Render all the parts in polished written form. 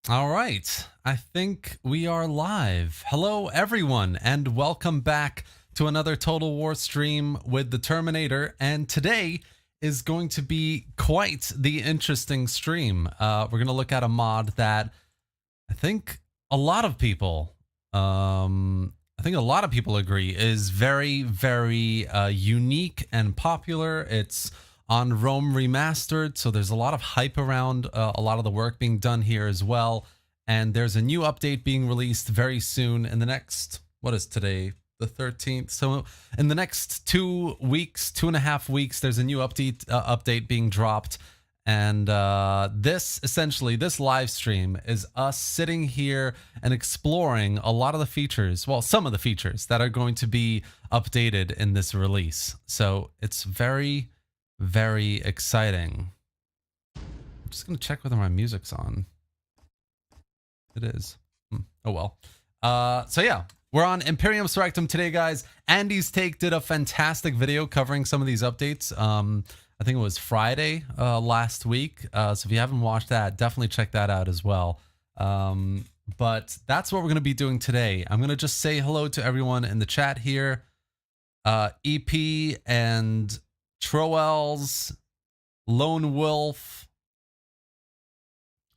All right, I think we are live. Hello, everyone, and welcome back to another Total War stream with the Terminator. And today is going to be quite the interesting stream. We're going to look at a mod that I think a lot of people, agree is very, very unique and popular. It's on Rome Remastered, so there's a lot of hype around a lot of the work being done here as well. And there's a new update being released very soon in the next, what is today? The 13th. So in the next 2 weeks, 2.5 weeks, there's a new update being dropped. And this live stream is us sitting here and exploring a lot of the features, well, some of the features that are going to be updated in this release. So it's very, very exciting. I'm just going to check whether my music's on. It is. Oh, well. So yeah, we're on Imperium Surrectum today, guys. Andy's Take did a fantastic video covering some of these updates. I think it was Friday last week. So if you haven't watched that, definitely check that out as well. But that's what we're going to be doing today. I'm going to just say hello to everyone in the chat here. EP and Troels, Lone Wolf.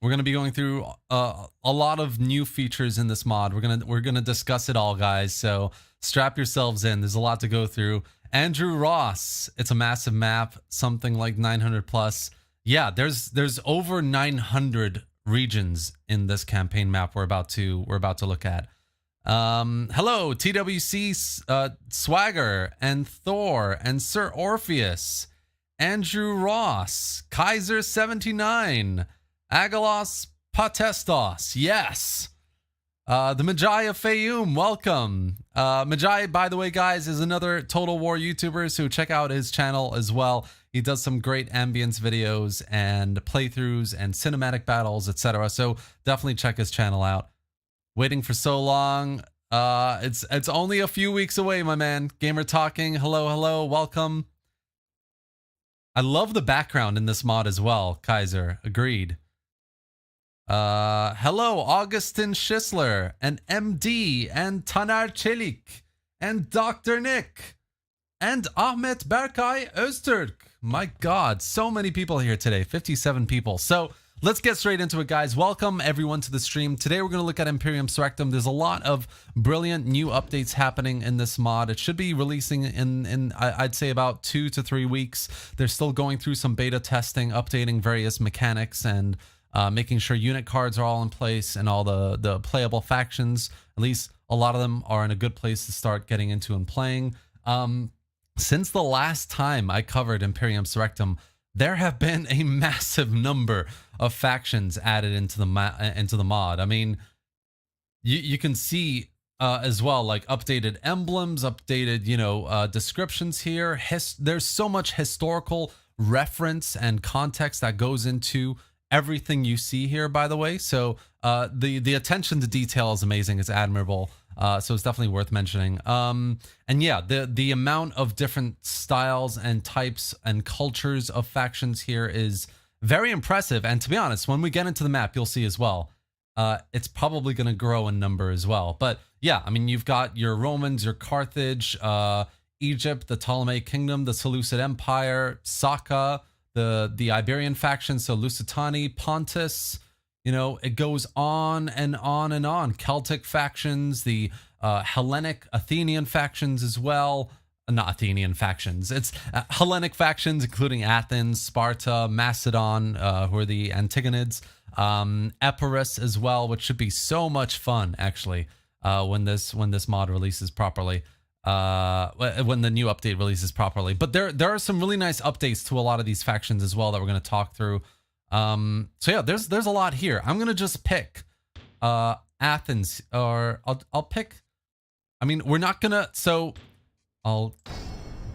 We're going to be going through a lot of new features in this mod. We're gonna discuss it all, guys. So strap yourselves in. There's a lot to go through. Andrew Ross, it's a massive map, something like 900 plus. Yeah, there's over 900 regions in this campaign map we're about to look at. Hello, TWC, Swagger, and Thor, and Sir Orpheus, Andrew Ross, Kaiser 79, Agalos Patestos, yes. The Magi of Fayum, welcome. Magi, by the way, guys, is another Total War YouTuber, so check out his channel as well. He does some great ambience videos and playthroughs and cinematic battles, etc. So definitely check his channel out. Waiting for so long. It's only a few weeks away, my man. Gamer Talking, hello, welcome. I love the background in this mod as well, Kaiser. Agreed. Hello, Augustin Schisler, and MD, and Taner Çelik, and Dr. Nick, and Ahmet Berkay Öztürk. My God, so many people here today, 57 people. So let's get straight into it, guys. Welcome everyone to the stream. Today we're going to look at Imperium Surrectum. There's a lot of brilliant new updates happening in this mod. It should be releasing in I'd say about 2 to 3 weeks. They're still going through some beta testing, updating various mechanics, and making sure unit cards are all in place and all the playable factions. At least a lot of them are in a good place to start getting into and playing. Since the last time I covered Imperium Surrectum, there have been a massive number of factions added into the mod. I mean, you can see as well, like updated emblems, updated descriptions here. There's so much historical reference and context that goes into everything you see here, by the way. So the attention to detail is amazing. It's admirable. So it's definitely worth mentioning. And yeah, the amount of different styles and types and cultures of factions here is very impressive. And to be honest, when we get into the map, you'll see as well, it's probably going to grow in number as well. But yeah, I mean, you've got your Romans, your Carthage, Egypt, the Ptolemaic Kingdom, the Seleucid Empire, Saka, the Iberian faction, so Lusitani, Pontus, it goes on and on and on. Celtic factions, the Hellenic, Athenian factions as well. Not Athenian factions. It's Hellenic factions, including Athens, Sparta, Macedon, who are the Antigonids, Epirus as well, which should be so much fun, actually, when this mod releases properly. When the new update releases properly. But there are some really nice updates to a lot of these factions as well that we're going to talk through. So yeah, there's a lot here. I'm going to just pick Athens, or I'll pick, I mean, we're not going to, so I'll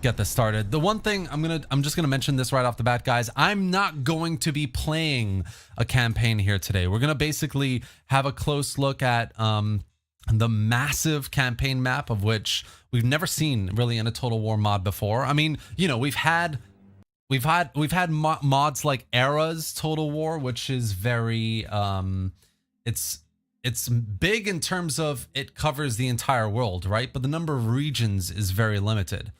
get this started. The one thing I'm just going to mention this right off the bat, guys. I'm not going to be playing a campaign here today. We're going to basically have a close look at the massive campaign map, of which we've never seen really in a Total War mod before. I mean, we've had mods like Era's Total War, which is very it's big in terms of it covers the entire world, right? But the number of regions is very limited.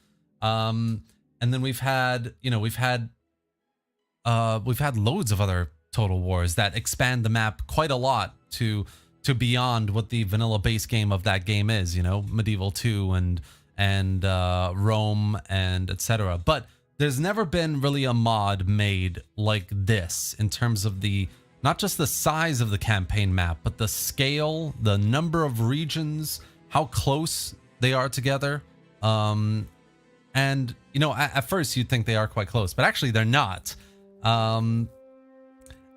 And then we've had loads of other Total Wars that expand the map quite a lot to beyond what the vanilla base game of that game is, you know, Medieval 2 and Rome and etc. But there's never been really a mod made like this in terms of the not just the size of the campaign map, but the scale, the number of regions, how close they are together. And you know, at first you'd think they are quite close, but actually they're not.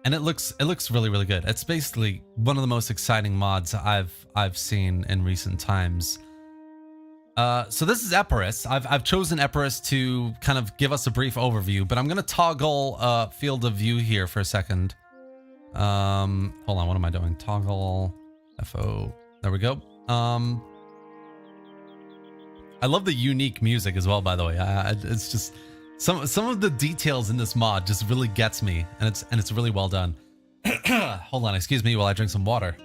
And it looks really, really good. It's basically one of the most exciting mods I've seen in recent times. So this is Epirus. I've chosen Epirus to kind of give us a brief overview, but I'm gonna toggle field of view here for a second. Hold on, what am I doing? Toggle FO. There we go. I love the unique music as well, by the way. It's just some of the details in this mod just really gets me, and it's really well done. Hold on, excuse me while I drink some water.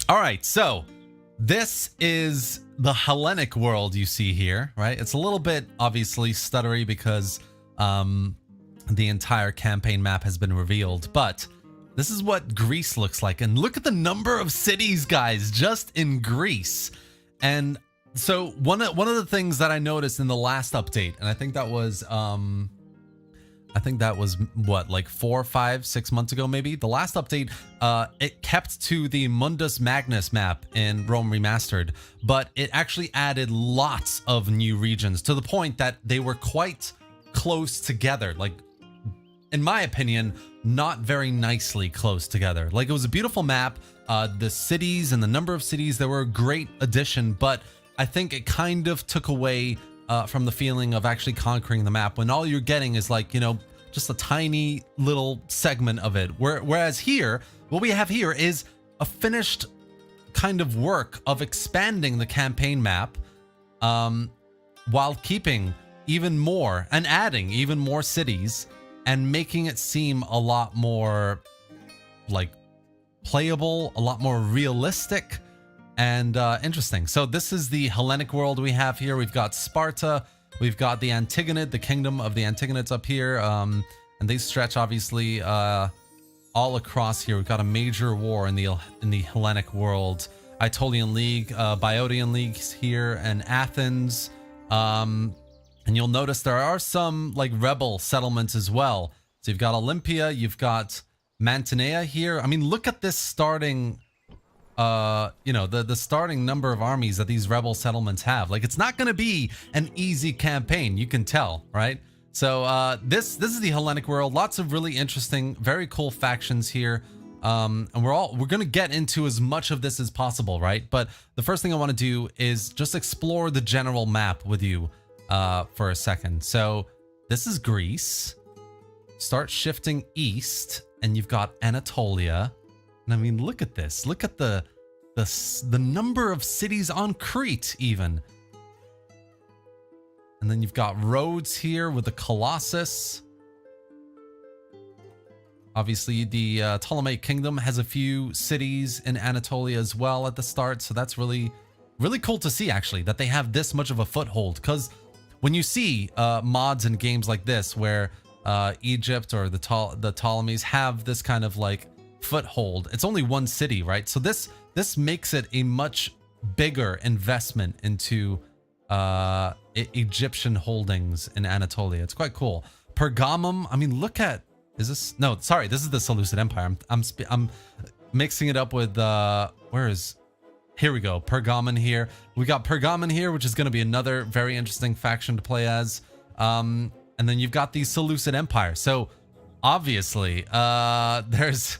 All right, so this is the Hellenic world you see here, right? It's a little bit obviously stuttery because the entire campaign map has been revealed, but this is what Greece looks like. And look at the number of cities, guys, just in Greece. And so one of the things that I noticed in the last update, and I think that was what, like 4, 5, 6 months ago, maybe. The last update, it kept to the Mundus Magnus map in Rome Remastered, but it actually added lots of new regions to the point that they were quite close together. Like, in my opinion, not very nicely close together. Like, it was a beautiful map. The cities and the number of cities, they were a great addition, but I think it kind of took away from the feeling of actually conquering the map when all you're getting is, like, you know, just a tiny little segment of it. Whereas here, what we have here is a finished kind of work of expanding the campaign map while keeping even more and adding even more cities and making it seem a lot more like playable, a lot more realistic and interesting. So this is the Hellenic world we have here. We've got Sparta, we've got the Antigonid, the kingdom of the Antigonids up here, and they stretch obviously all across here. We've got a major war in the Hellenic world. Aetolian League, Boeotian Leagues here, and Athens. And you'll notice there are some like rebel settlements as well. So you've got Olympia, you've got Mantinea here. I mean, look at this starting, you know, the starting number of armies that these rebel settlements have. Like, it's not going to be an easy campaign, you can tell, right? So this is the Hellenic world. Lots of really interesting, very cool factions here. And we're going to get into as much of this as possible, right? But the first thing I want to do is just explore the general map with you for a second. So this is Greece. Start shifting east and you've got Anatolia. And I mean, look at this. Look at the number of cities on Crete even. And then you've got Rhodes here with the Colossus. Obviously, the Ptolemaic Kingdom has a few cities in Anatolia as well at the start. So that's really, really cool to see, actually, that they have this much of a foothold. Because when you see mods in games like this, where Egypt or the Ptolemies have this kind of like foothold, it's only one city, right? So this makes it a much bigger investment into Egyptian holdings in Anatolia. It's quite cool. Pergamum, I mean, look at, is this, no, sorry, this is the Seleucid Empire. I'm mixing it up with, here we go, Pergamon here. We got Pergamon here, which is going to be another very interesting faction to play as. And then you've got the Seleucid Empire. So obviously, there's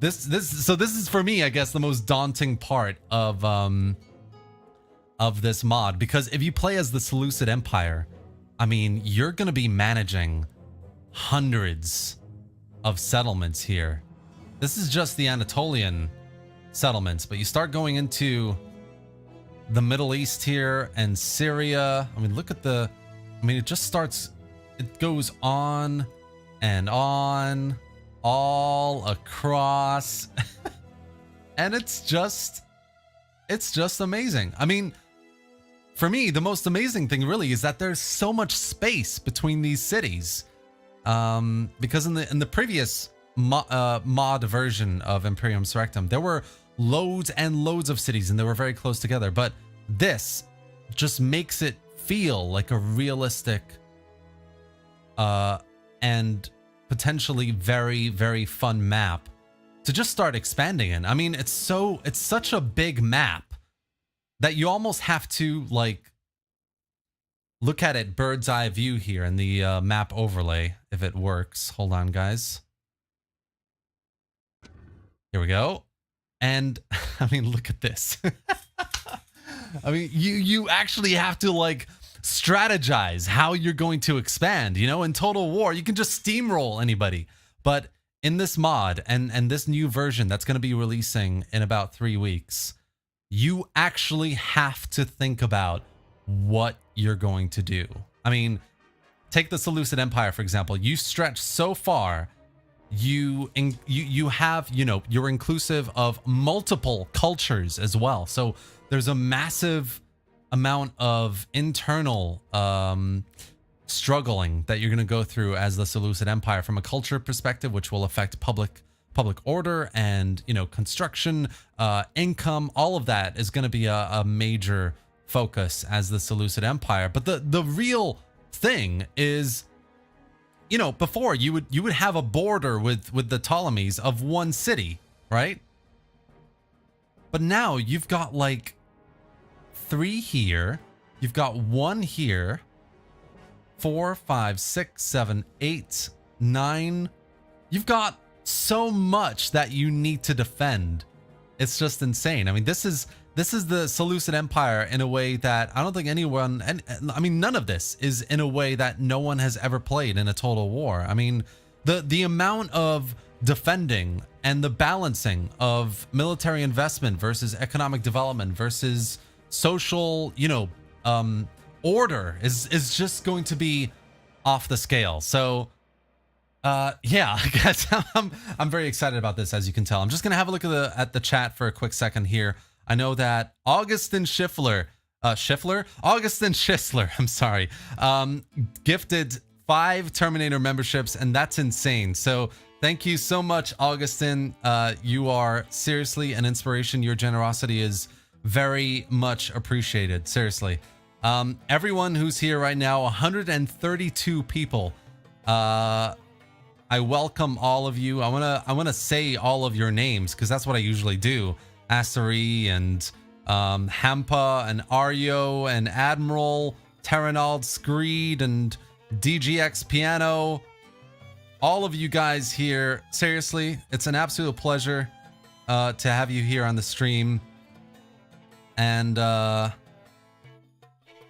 so this is for me, I guess, the most daunting part of this mod, because if you play as the Seleucid Empire, I mean, you're going to be managing hundreds of settlements here. This is just the Anatolian settlements, but you start going into the Middle East here and Syria. I mean, look at it just starts it goes on and on, all across. And it's just amazing. I mean, for me, the most amazing thing really is that there's so much space between these cities. Because in the previous mod version of Imperium Surrectum, there were loads and loads of cities and they were very close together. But this just makes it feel like a realistic and potentially very, very fun map to just start expanding in. I mean, it's such a big map that you almost have to like look at it bird's eye view here in the map overlay, if it works. Hold on, guys. Here we go. And I mean, look at this. I mean, you actually have to like strategize how you're going to expand. You know, in Total War, you can just steamroll anybody. But in this mod and this new version that's going to be releasing in about 3 weeks, you actually have to think about what you're going to do. I mean, take the Seleucid Empire, for example. You stretch so far, you have, you know, you're inclusive of multiple cultures as well. So there's a massive amount of internal struggling that you're going to go through as the Seleucid Empire from a culture perspective, which will affect public order and, you know, construction, income. All of that is going to be a major focus as the Seleucid Empire. But the real thing is, you know, before you would have a border with the Ptolemies of one city, right? But now you've got like 3 here, you've got 1 here, 4, 5, 6, 7, 8, 9. You've got so much that you need to defend. It's just insane. I mean, this is the Seleucid Empire in a way that I don't think anyone, and I mean, none of this is in a way that no one has ever played in a Total War. I mean, the amount of defending and the balancing of military investment versus economic development versus social, you know, order is just going to be off the scale. So yeah, guys, I'm very excited about this, as you can tell. I'm just gonna have a look at the chat for a quick second here. I know that Augustin Schiffler, Augustin Schisler, I'm sorry, gifted 5 Terminator memberships, and that's insane. So thank you so much, Augustin. You are seriously an inspiration. Your generosity is very much appreciated. Seriously. Everyone who's here right now, 132 people. I welcome all of you. I wanna say all of your names because that's what I usually do. Asari and Hampa and Aryo and Admiral, Terranald, Screed and DGX Piano. All of you guys here, seriously, it's an absolute pleasure to have you here on the stream. And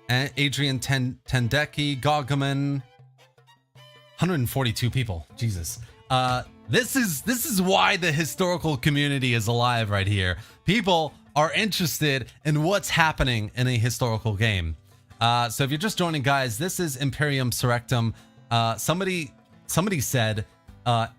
Adrian Tendeki, Gaugaman, 142 people. Jesus. This is why the historical community is alive right here. People are interested in what's happening in a historical game. So if you're just joining, guys, this is Imperium Surrectum. Somebody said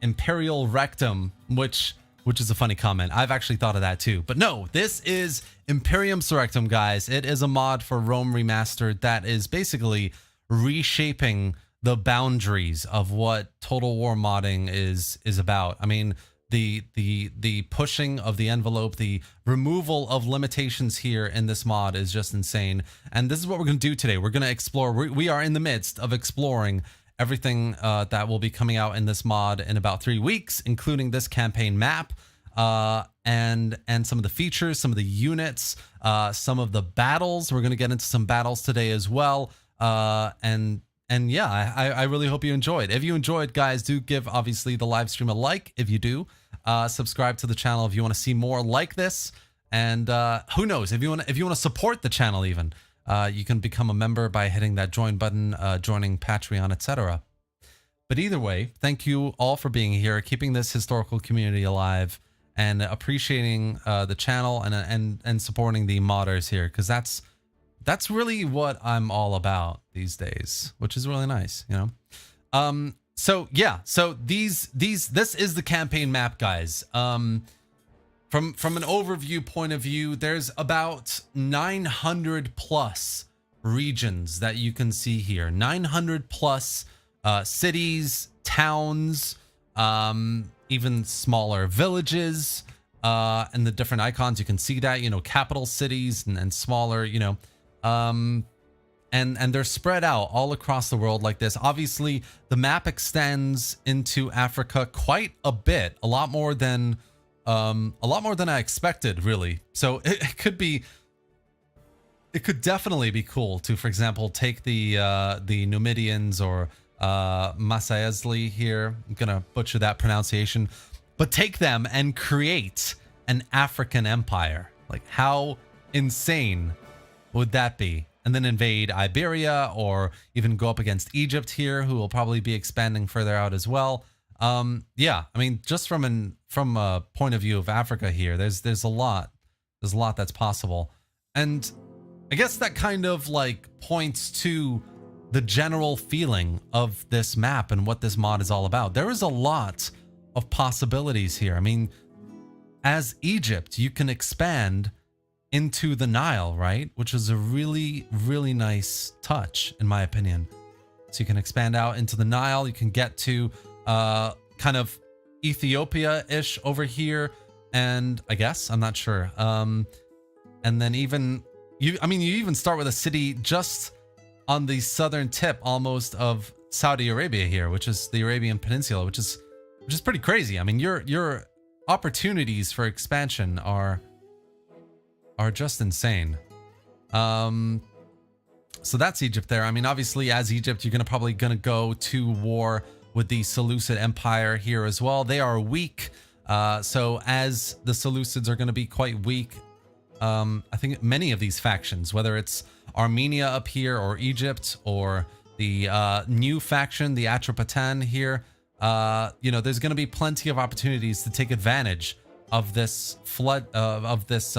Imperial Rectum, which is a funny comment. I've actually thought of that too. But no, this is Imperium Surrectum, guys. It is a mod for Rome Remastered that is basically reshaping the boundaries of what Total War modding is about. I mean, the pushing of the envelope, the removal of limitations here in this mod is just insane. And this is what we're going to do today. We're going to explore. We are in the midst of exploring everything that will be coming out in this mod in about 3 weeks, including this campaign map, and some of the features, some of the units, some of the battles. We're going to get into some battles today as well. And yeah, I really hope you enjoyed. If you enjoyed, guys, do give obviously the live stream a like. If you do, subscribe to the channel if you want to see more like this. And who knows, if you want to support the channel even, you can become a member by hitting that join button, joining Patreon, etc. But either way, thank you all for being here, keeping this historical community alive, and appreciating the channel and supporting the modders here, because that's that's really what I'm all about these days, which is really nice, you know. So yeah, so this is the campaign map, guys. From an overview point of view, there's about 900 plus regions that you can see here. 900 plus cities, towns, even smaller villages, and the different icons. You can see that, you know, capital cities and smaller, you know, and they're spread out all across the world like this. Obviously, the map extends into Africa quite a bit, a lot more than I expected, really. So it could definitely be cool to, for example, take the Numidians or Masaesli here. I'm gonna butcher that pronunciation, but take them and create an African empire. Like, how insane would that be? And then invade Iberia, or even go up against Egypt here, who will probably be expanding further out as well. Yeah, I mean, just from a point of view of Africa here, there's a lot that's possible. And I guess that kind of like points to the general feeling of this map and what this mod is all about. There is a lot of possibilities here. I mean, as Egypt, you can expand into the Nile, right? Which is a really, really nice touch, in my opinion. So you can expand out into the Nile. You can get to kind of Ethiopia-ish over here, and I guess, I'm not sure. And then even you even start with a city just on the southern tip almost of Saudi Arabia here, which is the Arabian Peninsula, which is pretty crazy. I mean, your opportunities for expansion are just insane. So that's Egypt there. I mean, obviously, as Egypt, you're probably gonna go to war with the Seleucid Empire here as well. They are weak. So as the Seleucids are gonna be quite weak, I think many of these factions, whether it's Armenia up here or Egypt or the new faction, the Atropatene here, you know, there's gonna be plenty of opportunities to take advantage of this flood of this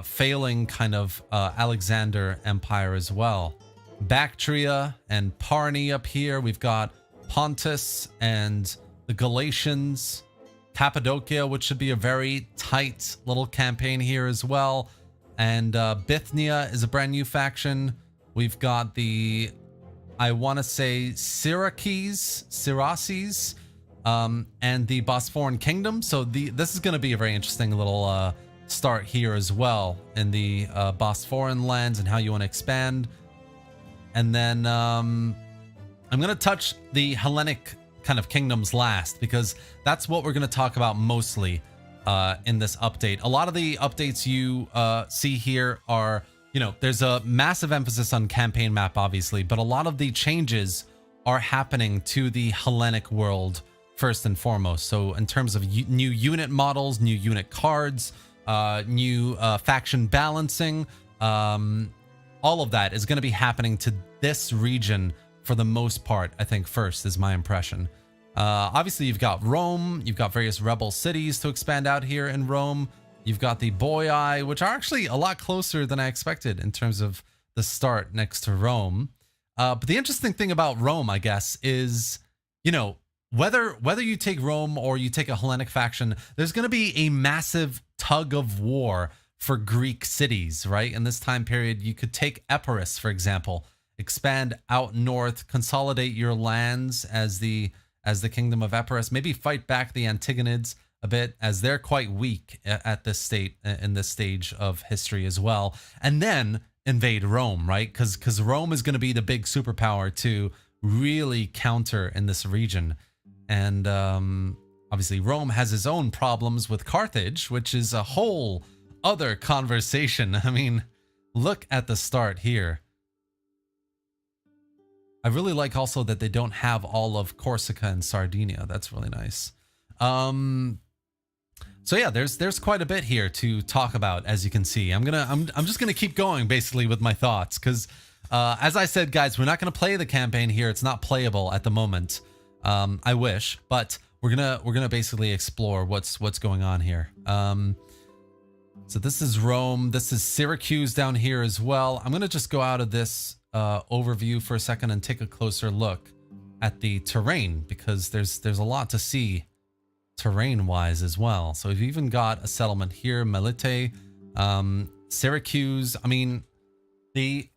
failing kind of Alexander Empire as well. Bactria and Parni up here. We've got Pontus and the Galatians, Cappadocia, which should be a very tight little campaign here as well. And Bithynia is a brand new faction. We've got the, I want to say, Syraces, and the Bosphorian Kingdom. So this is going to be a very interesting little start here as well in the Bosphorian lands and how you want to expand. And then I'm going to touch the Hellenic kind of kingdoms last, because that's what we're going to talk about mostly in this update. A lot of the updates you see here are, you know, there's a massive emphasis on campaign map, obviously, but a lot of the changes are happening to the Hellenic world first and foremost. So in terms of new unit models, new unit cards, new faction balancing, all of that is going to be happening to this region for the most part, I think, first is my impression. Obviously, you've got Rome, you've got various rebel cities to expand out here in Rome. You've got the Boii, which are actually a lot closer than I expected in terms of the start next to Rome. But the interesting thing about Rome, I guess, is, you know, whether you take Rome or you take a Hellenic faction, there's going to be a massive tug of war for Greek cities, right? In this time period, you could take Epirus, for example, expand out north, consolidate your lands as the kingdom of Epirus, maybe fight back the Antigonids a bit, as they're quite weak at this state in this stage of history as well, and then invade Rome, right? Because Rome is going to be the big superpower to really counter in this region. And obviously Rome has its own problems with Carthage, which is a whole other conversation. I mean, look at the start here. I really like also that they don't have all of Corsica and Sardinia. That's really nice. So yeah, there's quite a bit here to talk about, as you can see. I'm just gonna keep going basically with my thoughts, because as I said, guys, we're not gonna play the campaign here. It's not playable at the moment. I wish, but we're gonna basically explore what's going on here. So this is Rome. This is Syracuse down here as well. I'm going to just go out of this overview for a second and take a closer look at the terrain, because there's a lot to see terrain-wise as well. So we've even got a settlement here, Melite, Syracuse. I mean, I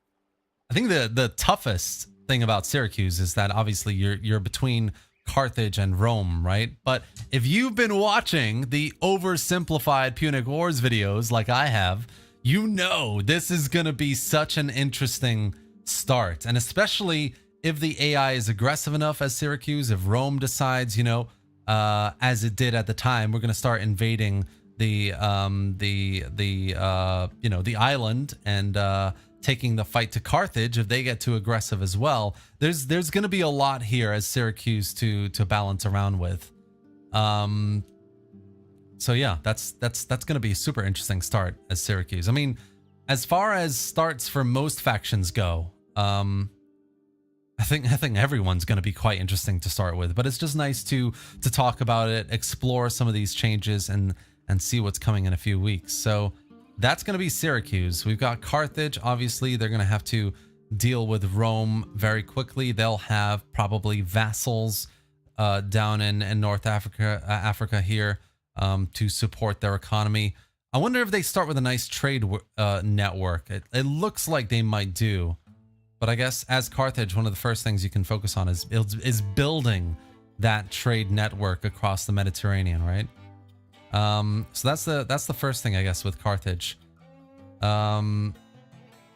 think the toughest thing about Syracuse is that obviously you're between Carthage and Rome, right? But if you've been watching the oversimplified Punic Wars videos like I have, you know this is going to be such an interesting start. And especially if the AI is aggressive enough as Syracuse, if Rome decides, you know, as it did at the time, we're going to start invading the island and taking the fight to Carthage. If they get too aggressive as well, there's going to be a lot here as Syracuse to balance around with. So yeah, that's going to be a super interesting start as Syracuse. I mean, as far as starts for most factions go, I think everyone's going to be quite interesting to start with, but it's just nice to talk about it, explore some of these changes, and see what's coming in a few weeks. So that's going to be Syracuse. We've got Carthage. Obviously, they're going to have to deal with Rome very quickly. They'll have probably vassals down in North Africa here to support their economy. I wonder if they start with a nice trade network. It looks like they might do. But I guess as Carthage, one of the first things you can focus on is building that trade network across the Mediterranean, right? So that's the first thing, I guess, with Carthage. And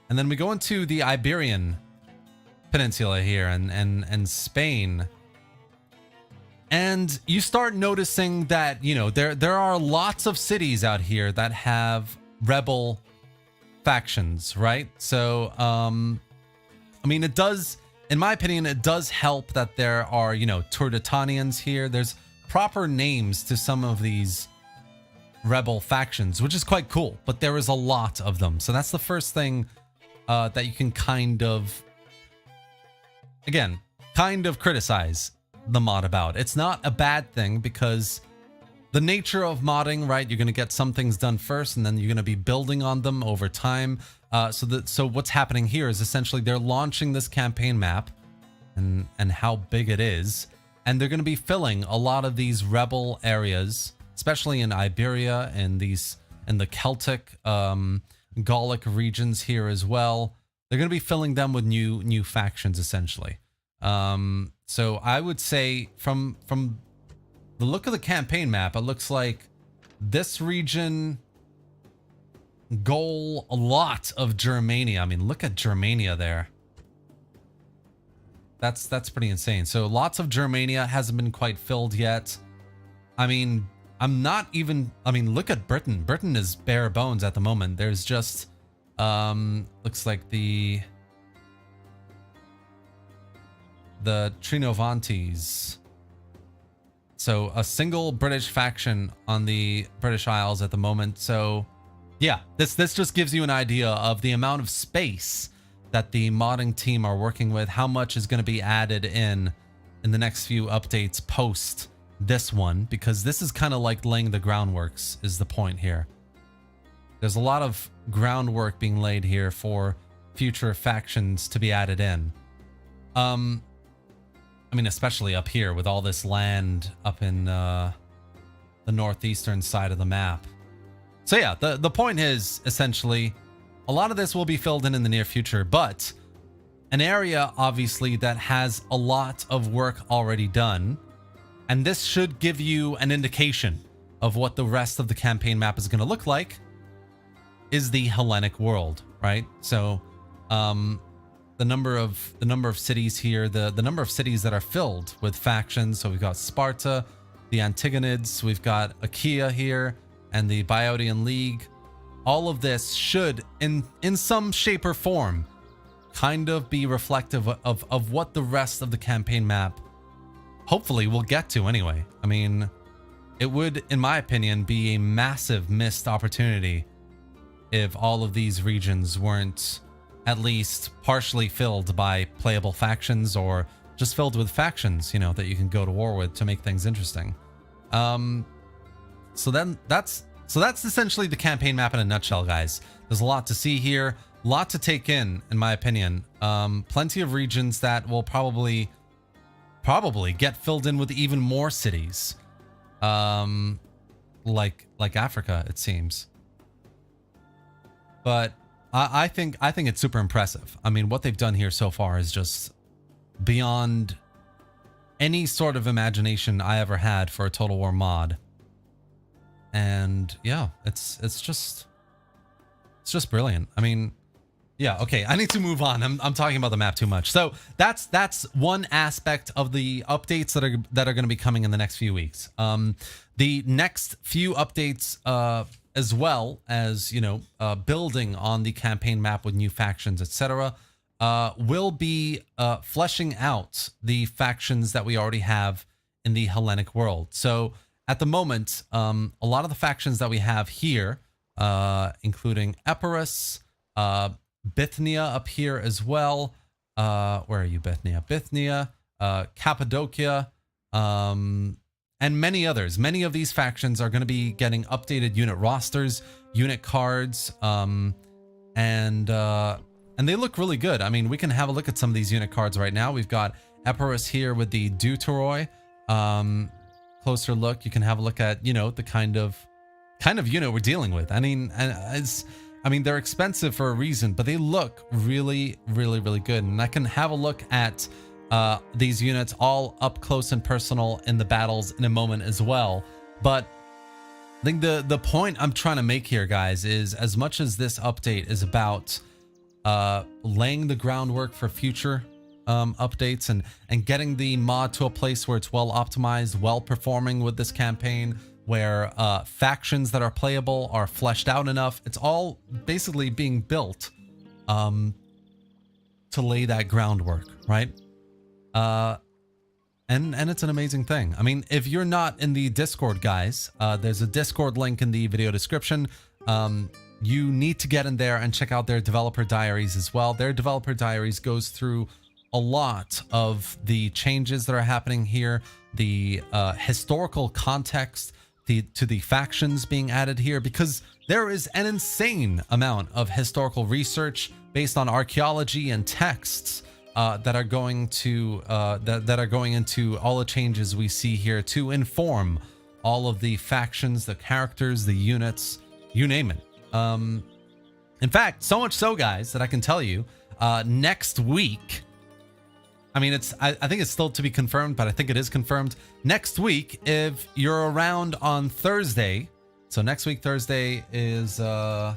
then we go into the Iberian Peninsula here and Spain. And you start noticing that, you know, there are lots of cities out here that have rebel factions, right? So, I mean, it does, in my opinion, it does help that there are, you know, Turdetanians here. There's proper names to some of these rebel factions, which is quite cool, but there is a lot of them. So that's the first thing that you can kind of criticize the mod about. It's not a bad thing, because the nature of modding, right? You're going to get some things done first, and then you're going to be building on them over time. So what's happening here is essentially they're launching this campaign map and how big it is, and they're going to be filling a lot of these rebel areas, especially in Iberia and the Celtic, Gallic regions here as well. They're going to be filling them with new factions essentially. So I would say from the look of the campaign map, it looks like this region goal a lot of Germania. I mean, look at Germania there. That's pretty insane. So lots of Germania hasn't been quite filled yet. I mean, look at Britain. Britain is bare bones at the moment. There's just looks like the Trinovantes. So a single British faction on the British Isles at the moment. So yeah, this just gives you an idea of the amount of space that the modding team are working with, how much is going to be added in the next few updates post this one, because this is kind of like laying the groundworks is the point here. There's a lot of groundwork being laid here for future factions to be added in. I mean, especially up here with all this land up in the northeastern side of the map. So yeah, the point is essentially a lot of this will be filled in the near future, but an area obviously that has a lot of work already done, and this should give you an indication of what the rest of the campaign map is going to look like, is the Hellenic world, right? So the number of cities here, the number of cities that are filled with factions. So we've got Sparta, the Antigonids, we've got Achaia here, and the Boeotian League. All of this should, in some shape or form, kind of be reflective of what the rest of the campaign map hopefully we'll get to anyway. I mean, it would, in my opinion, be a massive missed opportunity if all of these regions weren't at least partially filled by playable factions, or just filled with factions, you know, that you can go to war with to make things interesting. So then that's So that's essentially the campaign map in a nutshell, guys. There's a lot to see here, a lot to take in my opinion. Plenty of regions that will probably get filled in with even more cities. Like Africa, it seems. But I think it's super impressive. I mean, what they've done here so far is just beyond any sort of imagination I ever had for a Total War mod. And yeah, it's just brilliant. I mean, yeah, okay, I need to move on. I'm talking about the map too much. So that's one aspect of the updates that are going to be coming in the next few weeks. The next few updates, as well as, you know, building on the campaign map with new factions, etc., will be fleshing out the factions that we already have in the Hellenic world. So at the moment, a lot of the factions that we have here, including Epirus, Bithynia up here as well. Where are you, Bithynia? Bithynia, Cappadocia, and many others. Many of these factions are going to be getting updated unit rosters, unit cards, and they look really good. I mean, we can have a look at some of these unit cards right now. We've got Epirus here with the Deuteroi. Closer look, you can have a look at, you know, the kind of unit we're dealing with. I mean, they're expensive for a reason, but they look really, really, really good. And I can have a look at these units all up close and personal in the battles in a moment as well. But I think the point I'm trying to make here, guys, is as much as this update is about laying the groundwork for future updates and getting the mod to a place where it's well optimized, well performing with this campaign, where factions that are playable are fleshed out enough. It's all basically being built to lay that groundwork, right? And it's an amazing thing. I mean, if you're not in the Discord, guys, there's a Discord link in the video description. You need to get in there and check out their developer diaries as well. Their developer diaries goes through a lot of the changes that are happening here, the historical context, to the factions being added here, because there is an insane amount of historical research based on archaeology and texts that are going to that are going into all the changes we see here to inform all of the factions, the characters, the units, you name it. In fact, so much so, guys, that I can tell you next week, I mean, I think it's still to be confirmed, but I think it is confirmed. Next week, if you're around on Thursday, so next week Thursday is what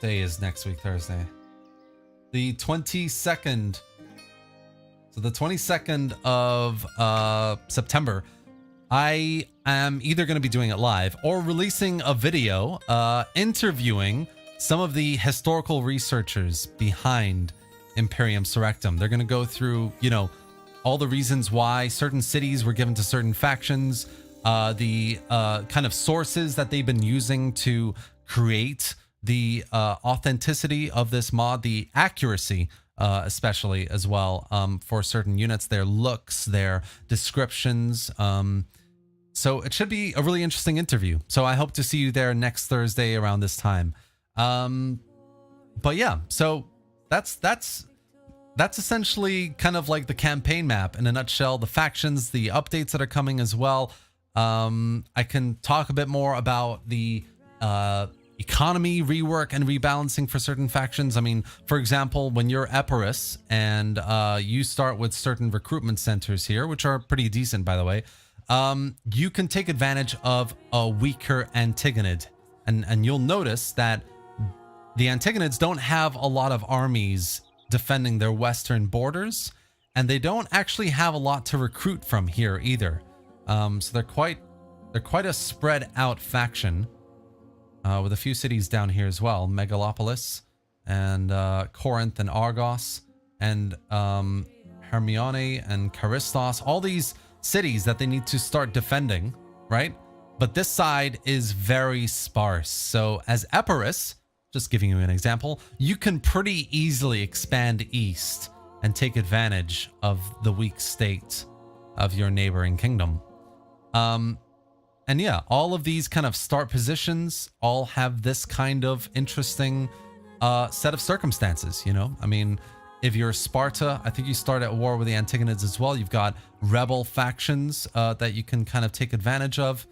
day is next week Thursday? The 22nd. So the 22nd of September, I am either going to be doing it live or releasing a video interviewing some of the historical researchers behind Imperium Surrectum. They're going to go through, you know, all the reasons why certain cities were given to certain factions, the kind of sources that they've been using to create the authenticity of this mod, the accuracy especially as well for certain units, their looks, their descriptions. So it should be a really interesting interview. So I hope to see you there next Thursday around this time. But yeah, so that's essentially kind of like the campaign map in a nutshell, the factions, the updates that are coming as well. I can talk a bit more about the economy rework and rebalancing for certain factions. I mean, for example, when you're Epirus and you start with certain recruitment centers here, which are pretty decent, by the way, you can take advantage of a weaker Antigonid. And you'll notice that the Antigonids don't have a lot of armies defending their western borders, and they don't actually have a lot to recruit from here either. So they're quite a spread out faction, with a few cities down here as well, Megalopolis and Corinth and Argos and Hermione and Charistos, all these cities that they need to start defending, right? But this side is very sparse. So as Epirus, just giving you an example, you can pretty easily expand east and take advantage of the weak state of your neighboring kingdom. And yeah, all of these kind of start positions all have this kind of interesting set of circumstances, you know? I mean, if you're Sparta, I think you start at war with the Antigonids as well. You've got rebel factions that you can kind of take advantage of.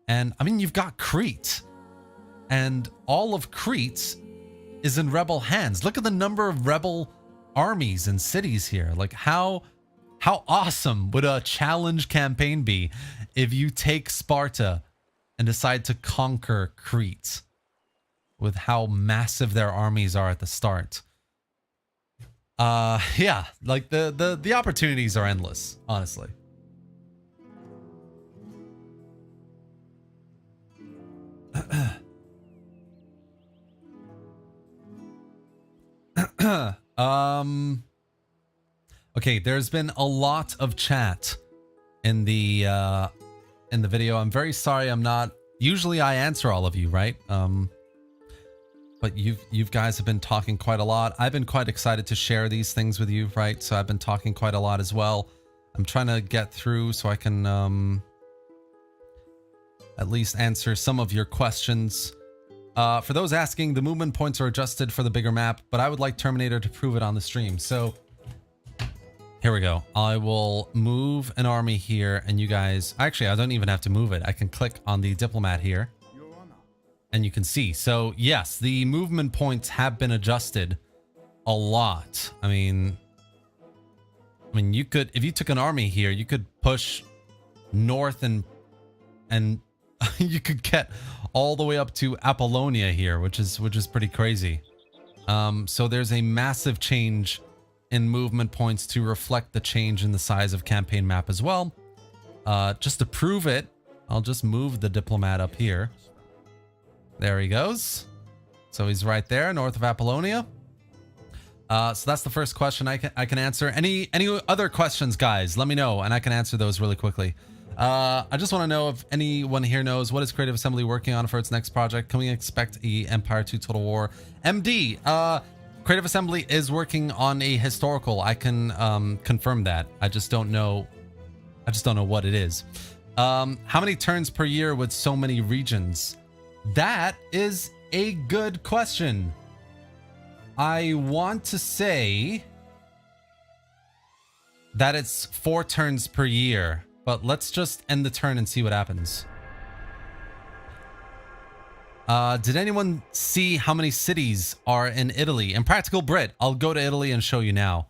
And I mean, you've got Crete. And all of Crete is in rebel hands. Look at the number of rebel armies and cities here. Like how awesome would a challenge campaign be if you take Sparta and decide to conquer Crete with how massive their armies are at the start? Yeah, like the opportunities are endless, honestly. Okay, there's been a lot of chat in the video. I'm very sorry I'm not, usually I answer all of you, right? But you guys have been talking quite a lot. I've been quite excited to share these things with you, right? So I've been talking quite a lot as well. I'm trying to get through so I can at least answer some of your questions. For those asking, the movement points are adjusted for the bigger map, but I would like Terminator to prove it on the stream. So here we go. I will move an army here, and you guys... Actually, I don't even have to move it. I can click on the diplomat here, and you can see. So yes, the movement points have been adjusted a lot. I mean, you could, if you took an army here, you could push north and you could get all the way up to Apollonia here, which is pretty crazy. So there's a massive change in movement points to reflect the change in the size of campaign map as well. Just to prove it, I'll just move the diplomat up here. There he goes. So he's right there, north of Apollonia. So that's the first question I can answer. Any other questions, guys? Let me know, and I can answer those really quickly. I just want to know if anyone here knows, what is Creative Assembly working on for its next project? Can we expect a Empire 2 Total War? MD, Creative Assembly is working on a historical. I can confirm that. I just don't know what it is. How many turns per year with so many regions? That is a good question. I want to say that it's 4 turns per year, but let's just end the turn and see what happens. Did anyone see how many cities are in Italy? Impractical Brit, I'll go to Italy and show you now.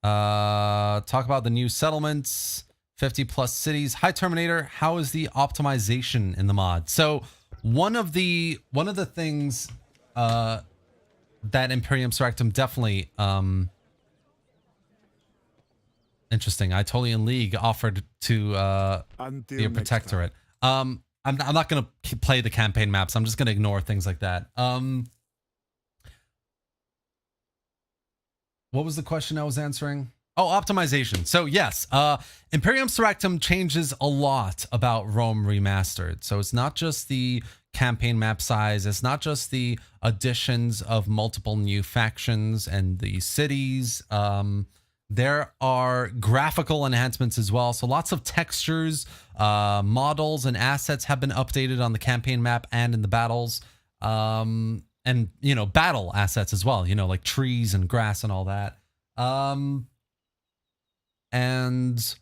Talk about the new settlements, 50 plus cities. Hi Terminator, how is the optimization in the mod? So one of the things that Imperium Surrectum definitely interesting. I totally in League offered to be a protectorate. I'm not going to play the campaign maps. I'm just going to ignore things like that. What was the question I was answering? Oh, optimization. So yes, Imperium Surrectum changes a lot about Rome Remastered. So it's not just the campaign map size. It's not just the additions of multiple new factions and the cities. There are graphical enhancements as well. So lots of textures, models, and assets have been updated on the campaign map and in the battles. And, you know, battle assets as well, you know, like trees and grass and all that. And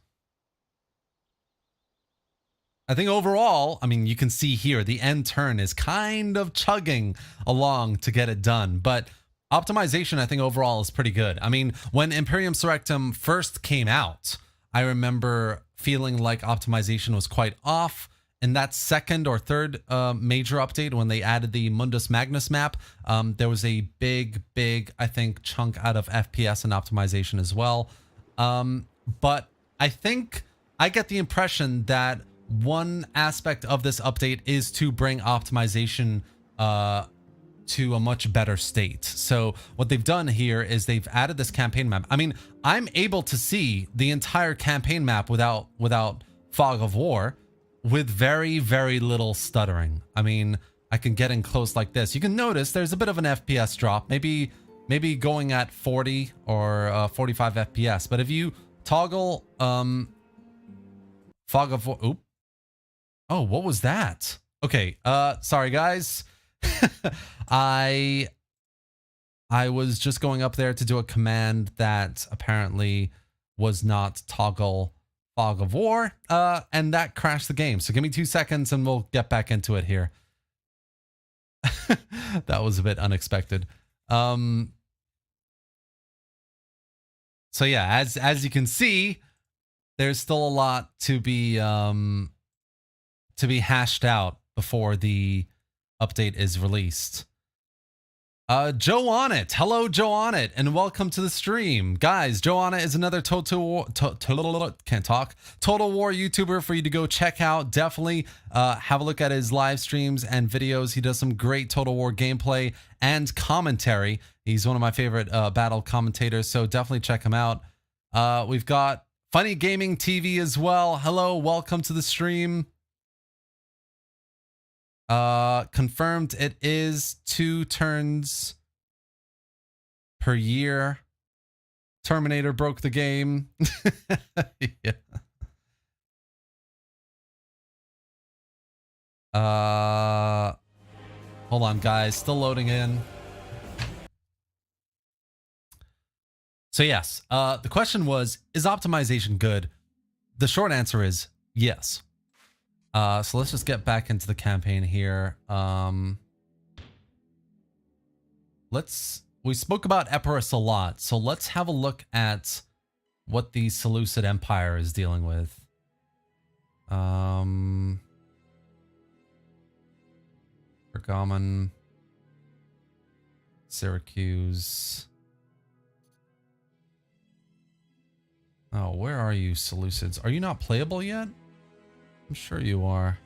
I think overall, I mean, you can see here, the end turn is kind of chugging along to get it done. But optimization, I think overall is pretty good. I mean, when Imperium Surrectum first came out, I remember feeling like optimization was quite off. In that second or third major update, when they added the Mundus Magnus map, there was a big, I think, chunk out of FPS and optimization as well. But I think I get the impression that one aspect of this update is to bring optimization to a much better state. So what they've done here is they've added this campaign map. I mean, I'm able to see the entire campaign map without fog of war with very, very little stuttering. I mean, I can get in close like this. You can notice there's a bit of an FPS drop, maybe going at 40 or 45 FPS. But if you toggle fog of war, Oh, what was that? Okay, sorry guys. I was just going up there to do a command that apparently was not toggle fog of war, and that crashed the game. So give me 2 seconds and we'll get back into it here. That was a bit unexpected. So yeah, as you can see, there's still a lot to be hashed out before the update is released. Joe on it. Hello, Joe on it, and welcome to the stream, guys. Joe on it is another Total War YouTuber for you to go check out. Definitely have a look at his live streams and videos. He does some great Total War gameplay and commentary. He's one of my favorite battle commentators, so definitely check him out. We've got Funny Gaming TV as well. Hello, welcome to the stream. Confirmed it is 2 turns per year. Terminator broke the game. Yeah. Hold on, guys. Still loading in. So yes, the question was, is optimization good? The short answer is yes. So let's just get back into the campaign here. We spoke about Epirus a lot, so let's have a look at what the Seleucid Empire is dealing with. Pergamon, Syracuse. Oh, where are you, Seleucids? Are you not playable yet? I'm sure you are.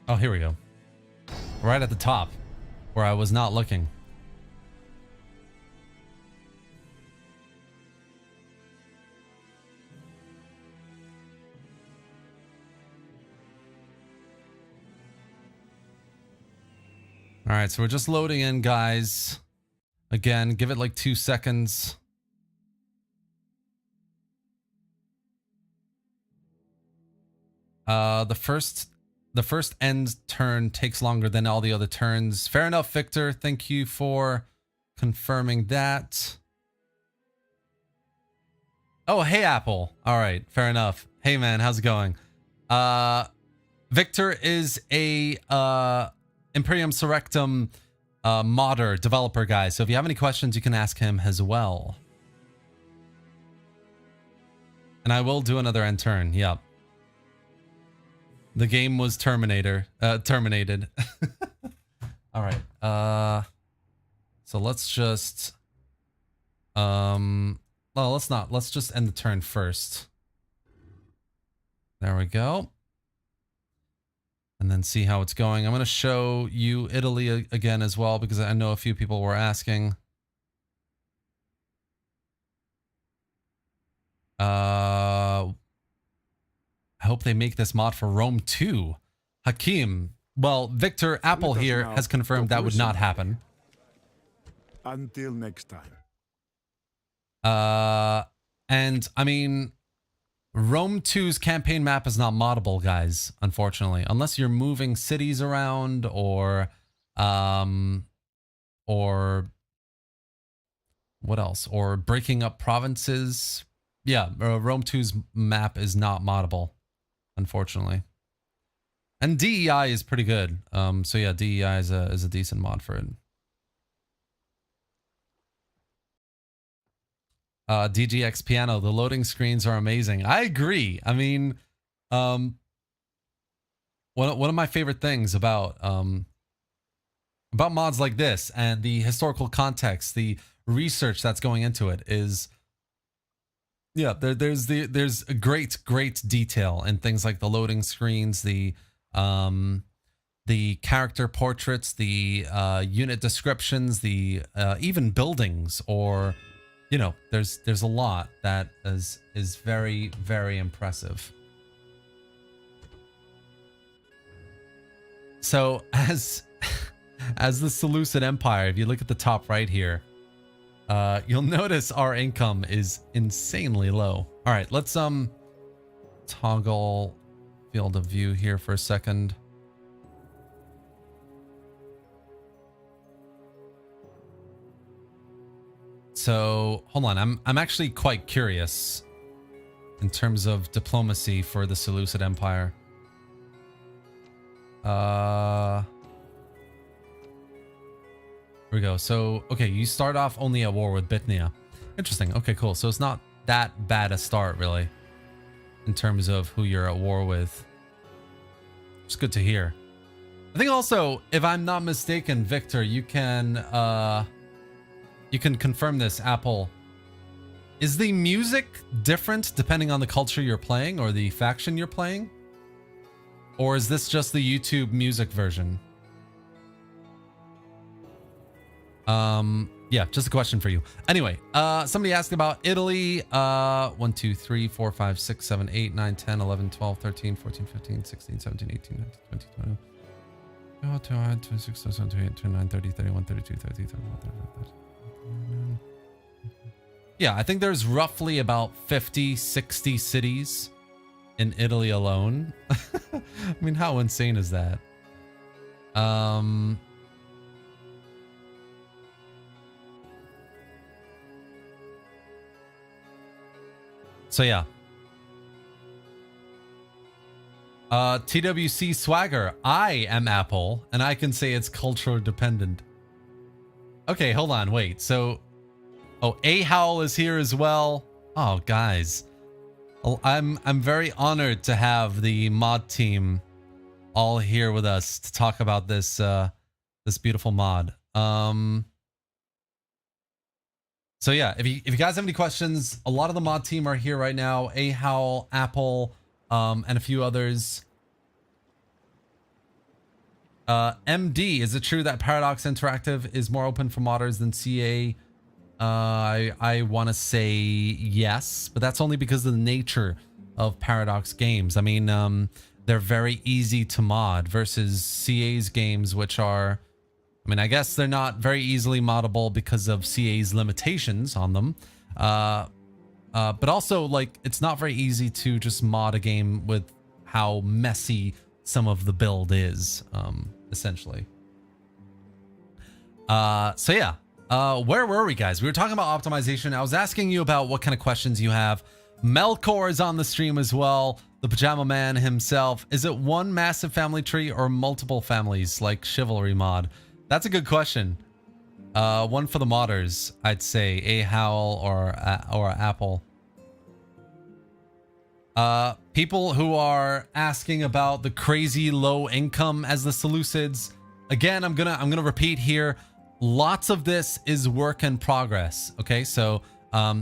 Oh, here we go. Right at the top, where I was not looking. All right, so we're just loading in, guys. Again, give it like 2 seconds. The first end turn takes longer than all the other turns. Fair enough, Victor. Thank you for confirming that. Oh, hey, Apple. All right, fair enough. Hey, man, how's it going? Victor is a Imperium Surrectum modder developer guy, so if you have any questions you can ask him as well. And I will do another end turn. Yep, the game was terminated. All right, so let's just well, let's just end the turn first. There we go. And then see how it's going. I'm going to show you Italy again as well, because I know a few people were asking. I hope they make this mod for Rome 2. Hakim. Well, Victor Apple here has confirmed that would not happen. Until next time. And I mean, Rome 2's campaign map is not moddable, guys, unfortunately, unless you're moving cities around or what else? Or breaking up provinces. Yeah, Rome 2's map is not moddable, unfortunately. And DEI is pretty good. So yeah, DEI is a decent mod for it. DGX Piano, the loading screens are amazing. I agree. I mean, one of my favorite things about mods like this and the historical context, the research that's going into it is, yeah, there's a great detail in things like the loading screens, the character portraits, the unit descriptions, the even buildings, or you know, there's a lot that is very, very impressive. So as the Seleucid Empire, if you look at the top right here, You'll notice our income is insanely low. All right, let's toggle field of view here for a second. So hold on, I'm actually quite curious in terms of diplomacy for the Seleucid Empire. Here we go. So okay, you start off only at war with Bithynia. Interesting. Okay, cool. So it's not that bad a start, really, in terms of who you're at war with. It's good to hear. I think also, if I'm not mistaken, Victor, you can confirm this, Apple. Is the music different depending on the culture you're playing or the faction you're playing? Or is this just the YouTube music version? Yeah, just a question for you. Anyway, somebody asked about Italy. 1, 2, 3, 4, 5, 6, 7, 8, 9, 10, 11, 12, 13, 14, 15, 16, 17, 18, 19, 20, 21, 26, 27, 28, 29, 30, 31, 32, 33, 34, 35, 36. Yeah, I think there's roughly about 50, 60 cities in Italy alone. I mean, how insane is that? So yeah. TWC Swagger. I am Apple, and I can say it's culture dependent. Okay, hold on, wait. So, oh, A-Howl is here as well. Oh, guys. I'm very honored to have the mod team all here with us to talk about this this beautiful mod. So yeah, if you guys have any questions, a lot of the mod team are here right now. A-Howl, Apple, and a few others. MD, is it true that Paradox Interactive is more open for modders than CA? I want to say yes, but that's only because of the nature of Paradox games. I mean, they're very easy to mod versus CA's games, which are, I mean, I guess they're not very easily moddable because of CA's limitations on them. But also, like, it's not very easy to just mod a game with how messy some of the build is, essentially. So yeah. Where were we, guys? We were talking about optimization. I was asking you about what kind of questions you have. Melkor is on the stream as well. The Pajama Man himself. Is it one massive family tree or multiple families like Chivalry mod? That's a good question. One for the modders, I'd say. A-Howl or Apple. People who are asking about the crazy low income as the Seleucids. Again, I'm gonna repeat here. Lots of this is work in progress. Okay, so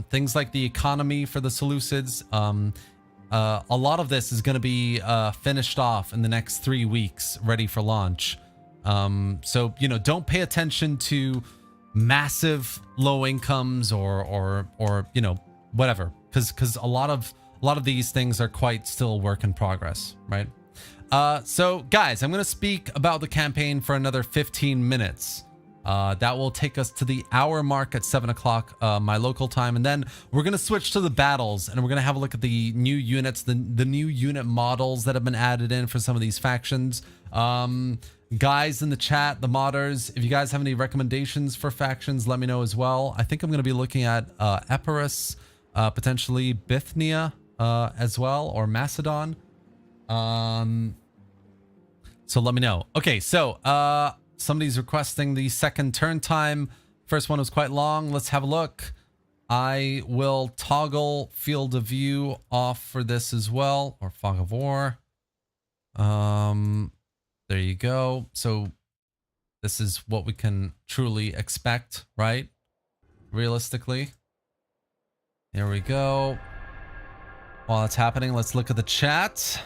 things like the economy for the Seleucids, a lot of this is going to be finished off in the next 3 weeks, ready for launch. So you know, don't pay attention to massive low incomes or you know, whatever, because a lot of these things are quite still work in progress, right? So guys, I'm going to speak about the campaign for another 15 minutes. That will take us to the hour mark at 7 o'clock my local time, and then we're gonna switch to the battles, and we're gonna have a look at the new units, the new unit models that have been added in for some of these factions. Guys in the chat, the modders, if you guys have any recommendations for factions, let me know as well. I think I'm gonna be looking at Epirus, potentially Bithynia as well, or Macedon. So let me know. Okay, so somebody's requesting the second turn time. First one was quite long. Let's have a look. I will toggle field of view off for this as well, or fog of war. There you go. So this is what we can truly expect, right? Realistically. There we go. While that's happening, let's look at the chat.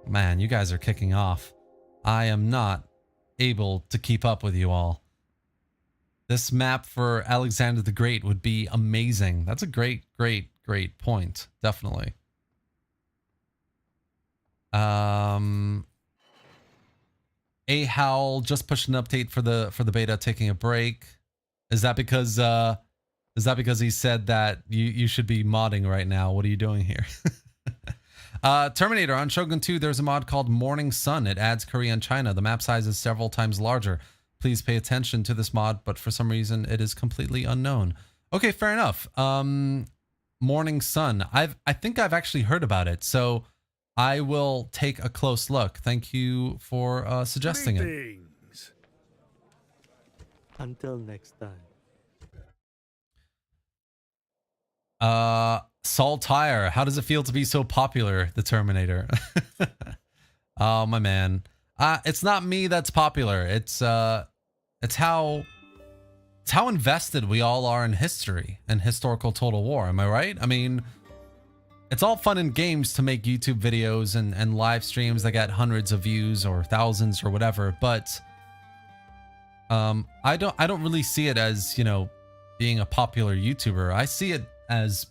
Man, you guys are kicking off. I am not able to keep up with you all. This map for Alexander the Great would be amazing. That's a great point. Definitely. A-Howl just pushed an update for the beta, taking a break. Is that because he said that you should be modding right now? What are you doing here? Terminator, on Shogun 2, there's a mod called Morning Sun. It adds Korea and China. The map size is several times larger. Please pay attention to this mod, but for some reason it is completely unknown. Okay, fair enough. Morning Sun. I think I've actually heard about it, so I will take a close look. Thank you for suggesting it. Until next time. Saltire, how does it feel to be so popular? The Terminator. Oh my man. It's not me that's popular. It's how invested we all are in history and historical total war. Am I right? I mean, it's all fun in games to make YouTube videos and live streams that get hundreds of views or thousands or whatever, but I don't really see it as, you know, being a popular YouTuber. I see it as,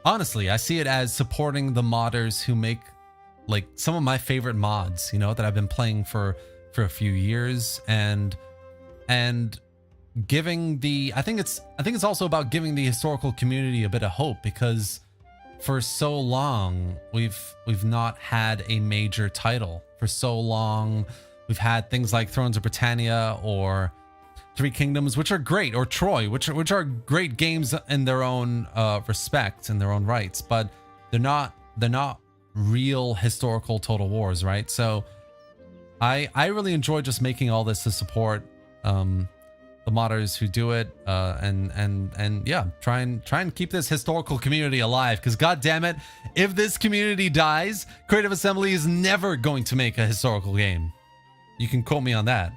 honestly, I see it as supporting the modders who make like some of my favorite mods, you know, that I've been playing for a few years, and giving the, I think it's also about giving the historical community a bit of hope, because for so long we've not had a major title. For so long we've had things like Thrones of Britannia or Three Kingdoms, which are great, or Troy, which are great games in their own respect, in their own rights, but they're not real historical total wars, right? So I really enjoy just making all this to support the modders who do it, and yeah, try and keep this historical community alive, because god damn it, if this community dies, Creative Assembly is never going to make a historical game. You can quote me on that.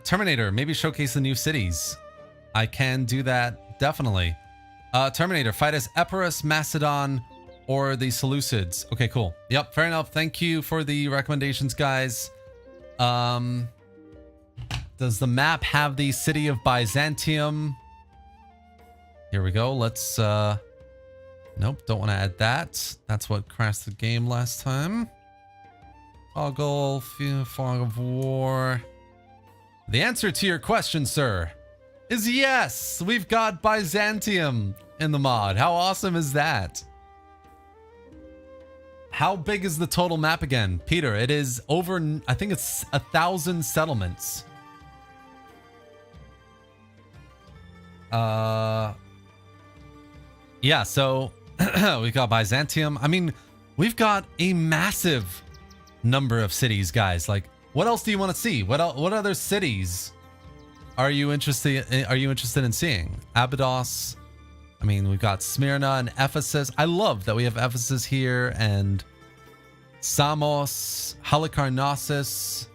Terminator, maybe showcase the new cities. I can do that, definitely. Terminator, fight as Epirus, Macedon, or the Seleucids. Okay, cool. Yep, fair enough. Thank you for the recommendations, guys. Does the map have the city of Byzantium? Here we go. Let's, nope, don't want to add that. That's what crashed the game last time. Fog of War. The answer to your question, sir, is yes. We've got Byzantium in the mod. How awesome is that? How big is the total map again? Peter, it is over, I think it's 1,000 settlements. Yeah, so we've got Byzantium. I mean, we've got a massive number of cities, guys. Like, what else do you want to see? What other cities are you interested in seeing? Abydos. I mean, we've got Smyrna and Ephesus. I love that we have Ephesus here, and Samos, Halicarnassus.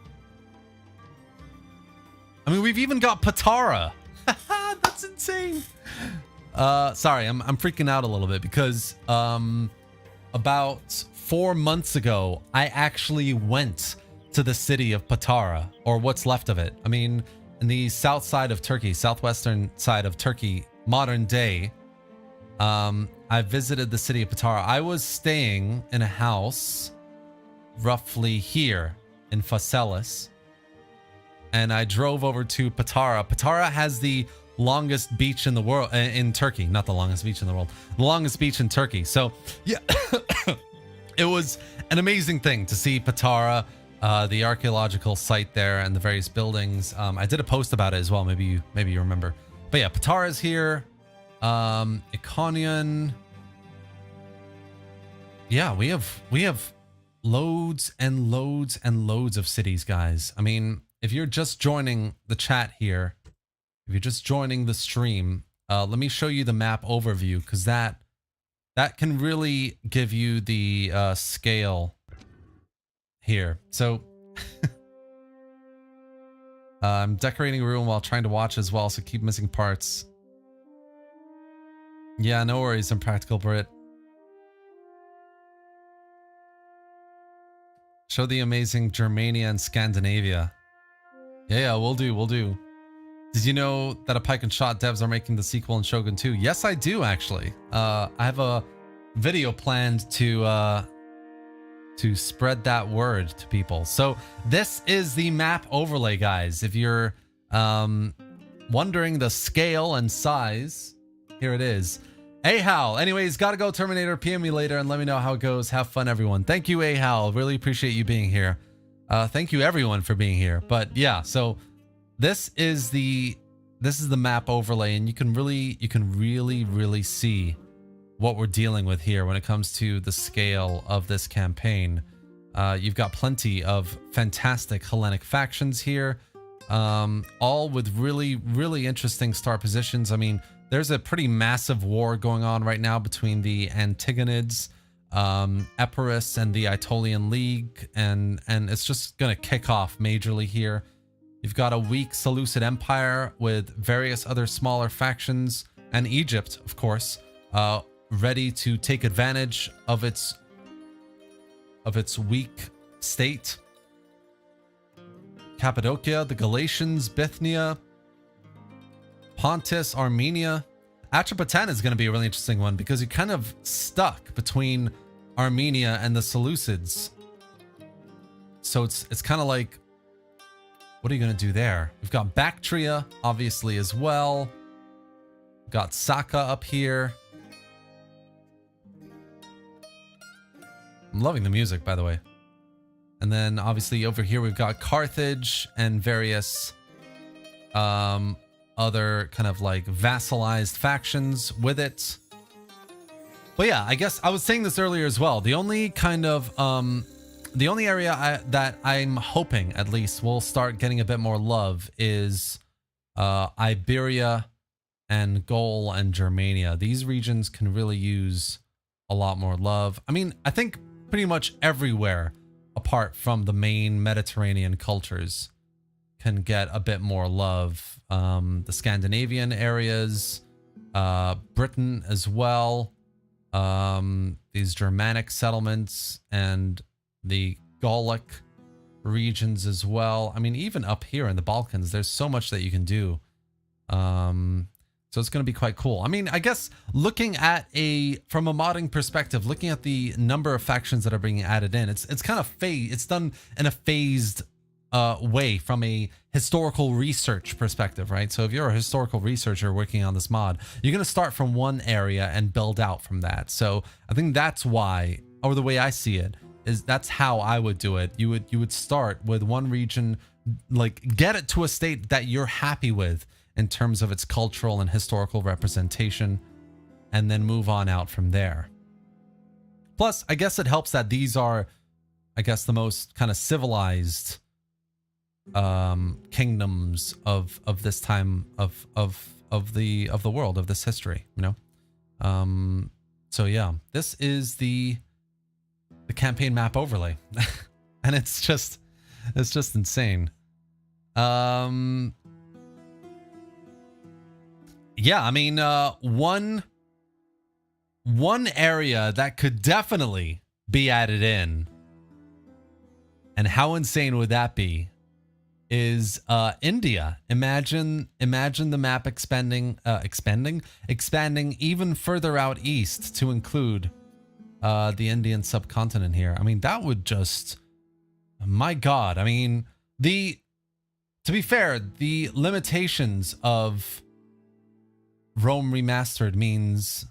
I mean, we've even got Patara. That's insane. Sorry, I'm freaking out a little bit because about 4 months ago, I actually went to the city of Patara, or what's left of it. I mean, in the south side of Turkey, southwestern side of Turkey, modern day. I visited the city of Patara. I was staying in a house roughly here in Phaselis, and I drove over to Patara. Patara has the longest beach in the world, in Turkey. Not the longest beach in the world, the longest beach in Turkey. So yeah, it was an amazing thing to see Patara, the archaeological site there, and the various buildings. I did a post about it as well. Maybe you remember. But yeah, Patara is here. Iconium. Yeah, we have loads and loads and loads of cities, guys. I mean, if you're just joining the chat here, if you're just joining the stream, let me show you the map overview, because that can really give you the scale here. So I'm decorating a room while trying to watch as well, so keep missing parts. Yeah, no worries, Impractical Brit. Show the amazing Germania and Scandinavia. Yeah, we'll do. Did you know that a Pike and Shot devs are making the sequel in Shogun 2? Yes, I do, actually. I have a video planned to to spread that word to people. So this is the map overlay, guys. If you're wondering the scale and size, here it is. Ahal. Anyways, gotta go, Terminator. PM me later and let me know how it goes. Have fun, everyone. Thank you, Ahal. Really appreciate you being here. Thank you, everyone, for being here. But yeah, so this is the map overlay, and you can really see what we're dealing with here when it comes to the scale of this campaign. You've got plenty of fantastic Hellenic factions here, all with really interesting start positions. I mean, there's a pretty massive war going on right now between the Antigonids, Epirus, and the Aetolian League, and it's just gonna kick off majorly here. You've got a weak Seleucid Empire with various other smaller factions, and Egypt, of course, ready to take advantage of its weak state. Cappadocia, the Galatians, Bithynia, Pontus, Armenia. Atropatene is going to be a really interesting one because you're kind of stuck between Armenia and the Seleucids. So it's kind of like, what are you going to do there? We've got Bactria, obviously, as well. We've got Saka up here. I'm loving the music, by the way. And then, obviously, over here, we've got Carthage and various other kind of like vassalized factions with it. But yeah, I guess I was saying this earlier as well. The only kind of the only area that I'm hoping at least will start getting a bit more love is Iberia and Gaul and Germania. These regions can really use a lot more love. I mean, I think pretty much everywhere apart from the main Mediterranean cultures can get a bit more love. The Scandinavian areas, Britain as well, these Germanic settlements, and the Gallic regions as well. I mean, even up here in the Balkans, there's so much that you can do. So it's going to be quite cool. I mean, I guess looking at from a modding perspective, looking at the number of factions that are being added in, it's kind of it's done in a phased way from a historical research perspective, right? So if you're a historical researcher working on this mod, you're going to start from one area and build out from that. So I think that's why, or the way I see it, is that's how I would do it. You would start with one region, like get it to a state that you're happy with in terms of its cultural and historical representation, and then move on out from there. Plus, I guess it helps that these are, I guess, the most kind of civilized kingdoms of this time of the world, of this history, you know. So yeah, this is the campaign map overlay. And it's just insane. Yeah, I mean, one area that could definitely be added in, and how insane would that be, is India. Imagine the map expanding even further out east to include the Indian subcontinent here. I mean, that would just, my God. I mean, to be fair, the limitations of Rome Remastered means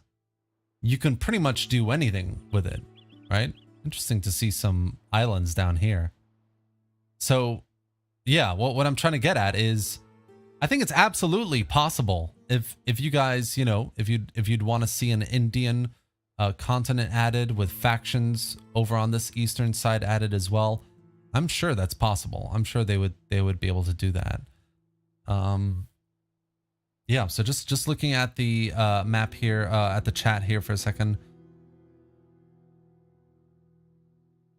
you can pretty much do anything with it, right? Interesting to see some islands down here. So yeah, what I'm trying to get at is, I think it's absolutely possible if you guys, you know, if you'd want to see an Indian continent added with factions over on this eastern side added as well. I'm sure that's possible. I'm sure they would be able to do that. Yeah, so just looking at the map here, at the chat here for a second.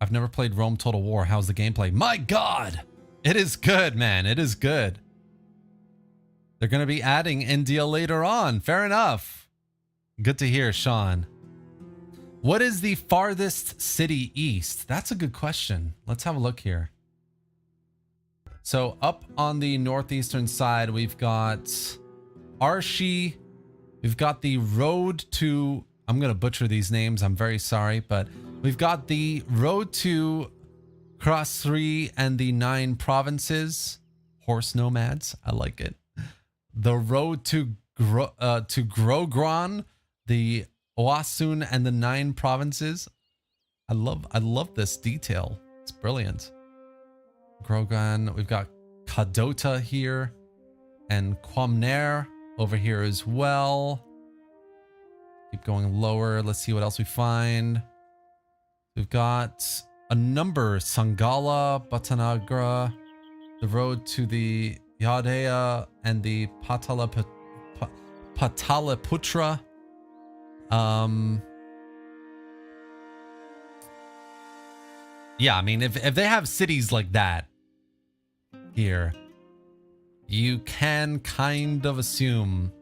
I've never played Rome Total War. How's the gameplay? My God! It is good, man. It is good. They're going to be adding India later on. Fair enough. Good to hear, Sean. What is the farthest city east? That's a good question. Let's have a look here. So up on the northeastern side, we've got Arshi. We've got the road to, I'm going to butcher these names, I'm very sorry, but We've got the road to Krasri and the 9 provinces. Horse nomads. I like it. The road to Grogran, the Oasun and the 9 provinces. I love this detail. It's brilliant. Grogran. We've got Kadota here. And Quamner over here as well. Keep going lower. Let's see what else we find. We've got a number. Sangala, Batanagra, the road to the Yadea and the Pataliputra. Yeah, I mean, if they have cities like that here, you can kind of assume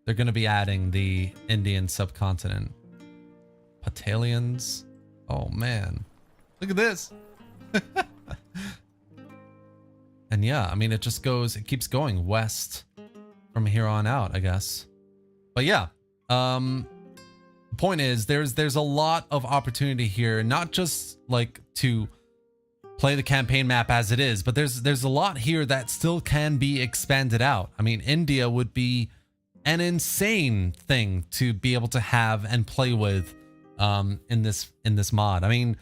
they're going to be adding the Indian subcontinent. Patalians. Oh, man. Look at this. And yeah, I mean, it keeps going west from here on out, I guess. But yeah, point is, there's a lot of opportunity here, not just like to play the campaign map as it is, but there's a lot here that still can be expanded out. I mean, India would be an insane thing to be able to have and play with in this mod. I mean,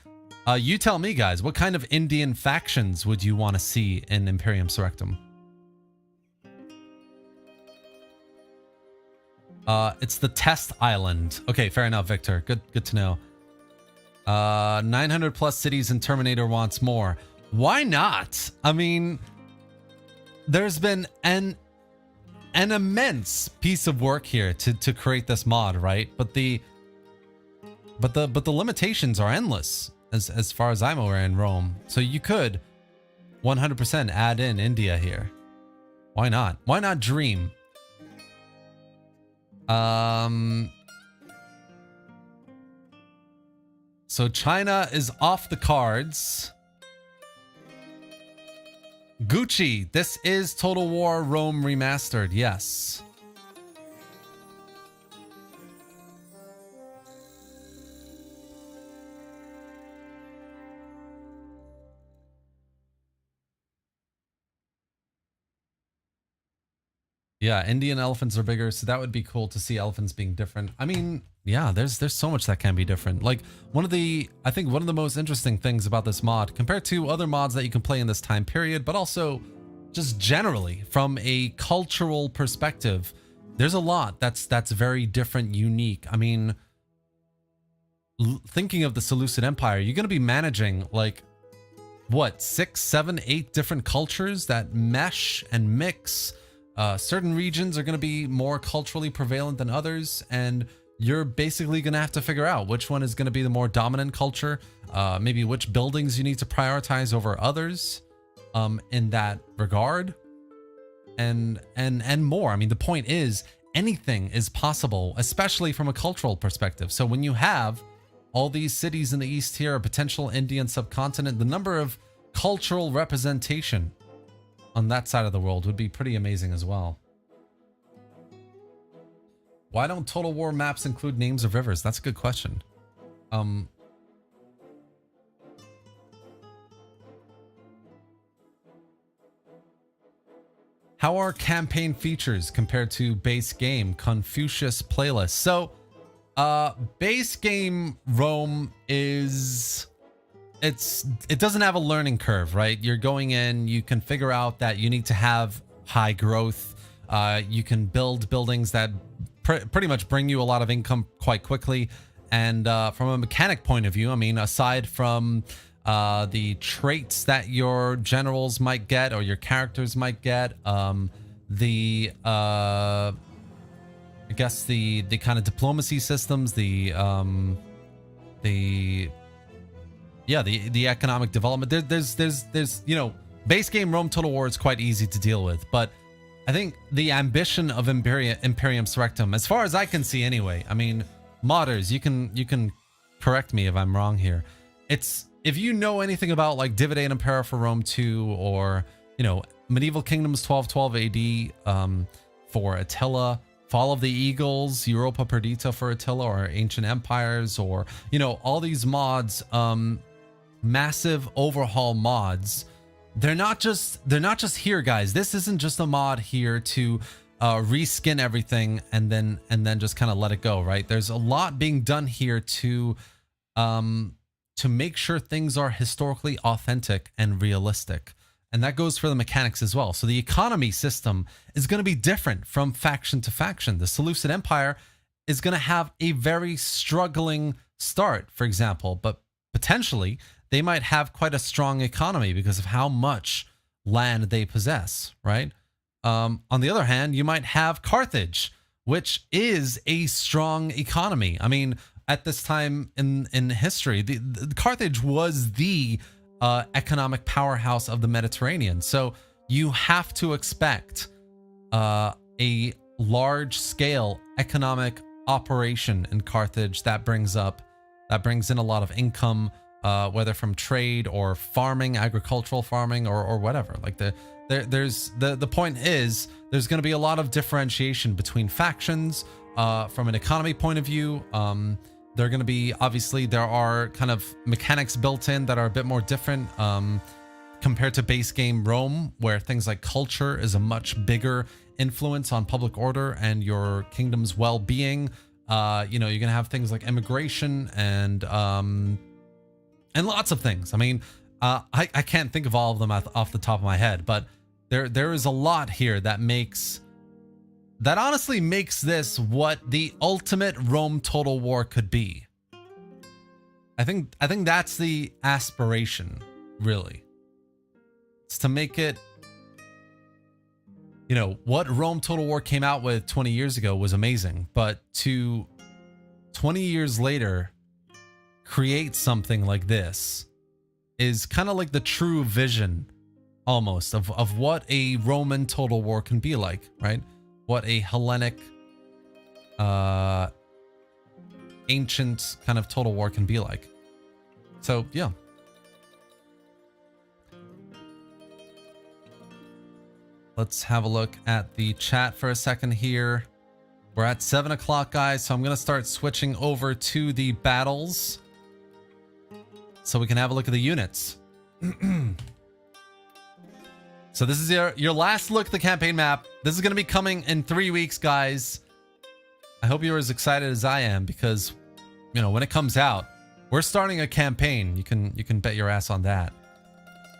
you tell me, guys, what kind of Indian factions would you want to see in Imperium Surrectum? It's the test island. Okay, fair enough, Victor. Good to know. 900 plus cities and Terminator wants more. Why not? I mean, there's been an immense piece of work here to create this mod, right? But the limitations are endless as far as I'm aware in Rome. So you could 100% add in India here. Why not? Why not dream? So China is off the cards. Gucci, this is Total War Rome Remastered. Yes. Yeah, Indian elephants are bigger, so that would be cool to see elephants being different. I mean, yeah, there's so much that can be different. Like I think one of the most interesting things about this mod, compared to other mods that you can play in this time period, but also just generally from a cultural perspective, there's a lot that's very different, unique. I mean, thinking of the Seleucid Empire, you're going to be managing like what, 6, 7, 8 different cultures that mesh and mix. Certain regions are going to be more culturally prevalent than others, and you're basically going to have to figure out which one is going to be the more dominant culture, maybe which buildings you need to prioritize over others in that regard, and more. I mean, the point is, anything is possible, especially from a cultural perspective. So when you have all these cities in the east here, a potential Indian subcontinent, the number of cultural representation on that side of the world would be pretty amazing as well. Why don't Total War maps include names of rivers? That's a good question. How are campaign features compared to base game? Confucius playlist. So, base game Rome is... it doesn't have a learning curve, right? You're going in, you can figure out that you need to have high growth. You can build buildings that pretty much bring you a lot of income quite quickly. And from a mechanic point of view, I mean, aside from the traits that your generals might get or your characters might get, I guess the kind of diplomacy systems, the economic development. There's you know, base game Rome Total War is quite easy to deal with, but I think the ambition of Imperium Surrectum, as far as I can see anyway, I mean, modders, you can correct me if I'm wrong here. It's, if you know anything about like Divide and Impera for Rome 2, or, you know, Medieval Kingdoms 1212 AD for Attila, Fall of the Eagles, Europa Perdita for Attila, or Ancient Empires, or, you know, all these mods, massive overhaul mods. They're not just here, guys. This isn't just a mod here to reskin everything and then just kind of let it go, right? There's a lot being done here to make sure things are historically authentic and realistic. And that goes for the mechanics as well. So the economy system is going to be different from faction to faction. The Seleucid Empire is going to have a very struggling start, for example, but potentially they might have quite a strong economy because of how much land they possess, right? On the other hand, you might have Carthage, which is a strong economy. I mean, at this time in history, the Carthage was the economic powerhouse of the Mediterranean. So you have to expect a large-scale economic operation in Carthage that brings in a lot of income, whether from trade or farming, agricultural farming, or whatever. Like the point is there's going to be a lot of differentiation between factions from an economy point of view. They're going to be, obviously, there are kind of mechanics built in that are a bit more different compared to base game Rome, where things like culture is a much bigger influence on public order and your kingdom's well-being. You know, you're going to have things like immigration and lots of things. I mean, I can't think of all of them off the top of my head, but there is a lot here that honestly makes this what the ultimate Rome Total War could be. I think that's the aspiration, really. It's to make it, you know, what Rome Total War came out with 20 years ago was amazing, but to 20 years later create something like this is kind of like the true vision almost of what a Roman Total War can be like, right? What a Hellenic, ancient kind of Total War can be like. So, yeah. Let's have a look at the chat for a second here. We're at 7 o'clock, guys, so I'm going to start switching over to the battles so we can have a look at the units. So this is your last look at the campaign map. This is going to be coming in 3 weeks, guys. I hope you're as excited as I am because, you know, when it comes out, we're starting a campaign. You can bet your ass on that.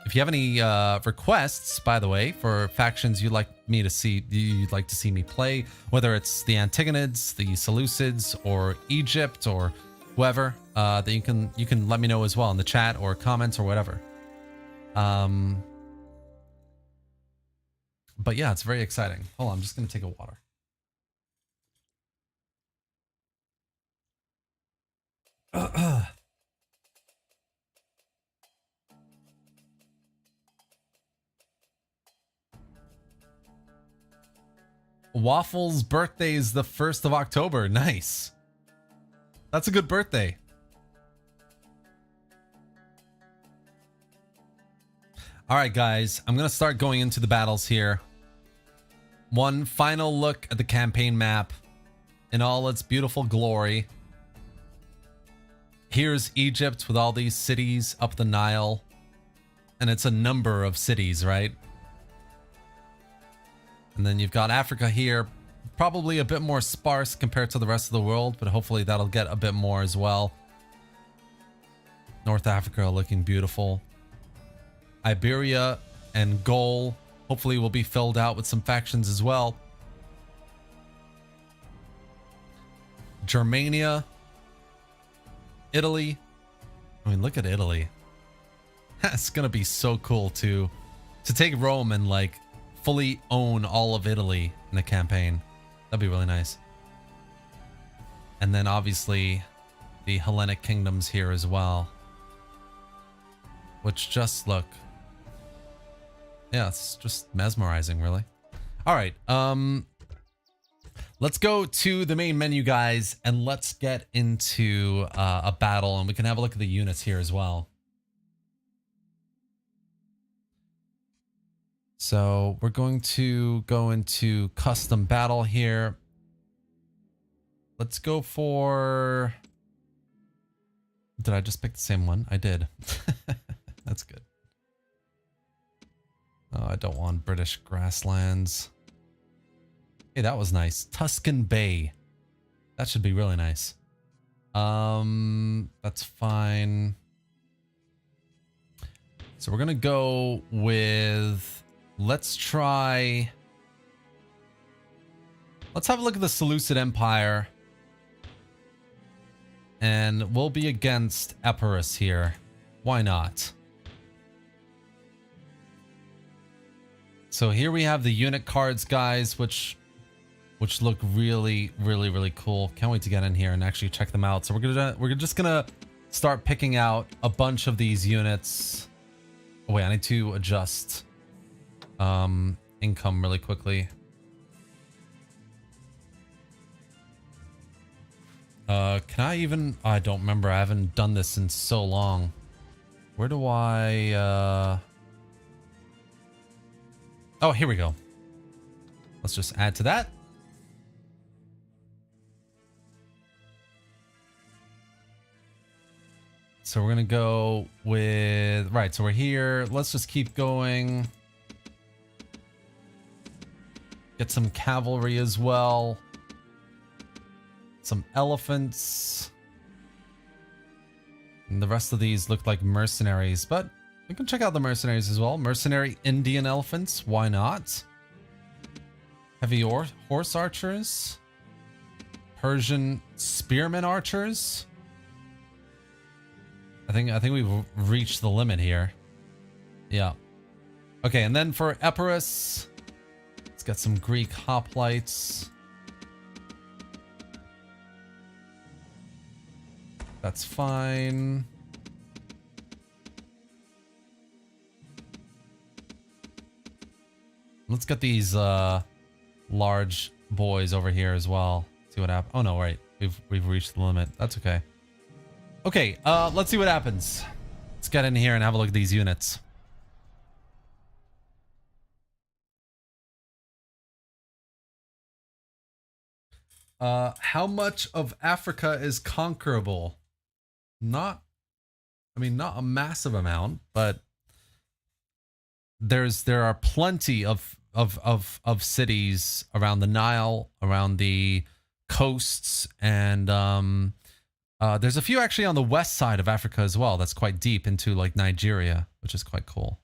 If you have any requests, by the way, for factions you'd like to see me play, whether it's the Antigonids, the Seleucids, or Egypt, or whoever, that you can let me know as well in the chat or comments or whatever. But yeah, it's very exciting. Hold on, I'm just gonna take a water. Waffle's birthday is the 1st of October. Nice. That's a good birthday. All right, guys, I'm gonna start going into the battles here. One final look at the campaign map in all its beautiful glory. Here's Egypt with all these cities up the Nile. And it's a number of cities, right? And then you've got Africa here, probably a bit more sparse compared to the rest of the world, but hopefully that'll get a bit more as well. North Africa looking beautiful. Iberia and Gaul hopefully will be filled out with some factions as well. Germania, Italy. I mean, look at Italy. That's gonna be so cool to take Rome and like fully own all of Italy in the campaign. That'd be really nice. And then obviously the Hellenic kingdoms here as well, which just look, yeah, it's just mesmerizing, really. All right, let's go to the main menu, guys, and let's get into a battle, and we can have a look at the units here as well. So we're going to go into custom battle here. let's go for... Did I just pick the same one? I did. That's good. Oh, I don't want British grasslands. Hey, that was nice. Tuscan Bay. That should be really nice. That's fine. So we're gonna go with... Let's try... Let's have a look at the Seleucid Empire. And we'll be against Epirus here. Why not? So here we have the unit cards, guys, which look really, really, really cool. Can't wait to get in here and actually check them out. So we're just gonna start picking out a bunch of these units. Oh wait, I need to adjust income really quickly. Can I even... I don't remember. I haven't done this in so long. Where do I... Oh, here we go. Let's just add to that. So we're gonna go with... Right, so we're here. Let's just keep going. Get some cavalry as well. Some elephants. And the rest of these look like mercenaries, but we can check out the mercenaries as well. Mercenary Indian elephants, why not? Heavy horse archers. Persian spearmen archers. I think we've reached the limit here. Yeah. Okay, and then for Epirus, let's get some Greek hoplites. That's fine. Let's get these large boys over here as well. See what happens. Oh no, right. We've reached the limit. That's okay. Okay, let's see what happens. Let's get in here and have a look at these units. How much of Africa is conquerable? Not a massive amount, but there are plenty of cities around the Nile, around the coasts, and there's a few actually on the west side of Africa as well. That's quite deep into like Nigeria, which is quite cool.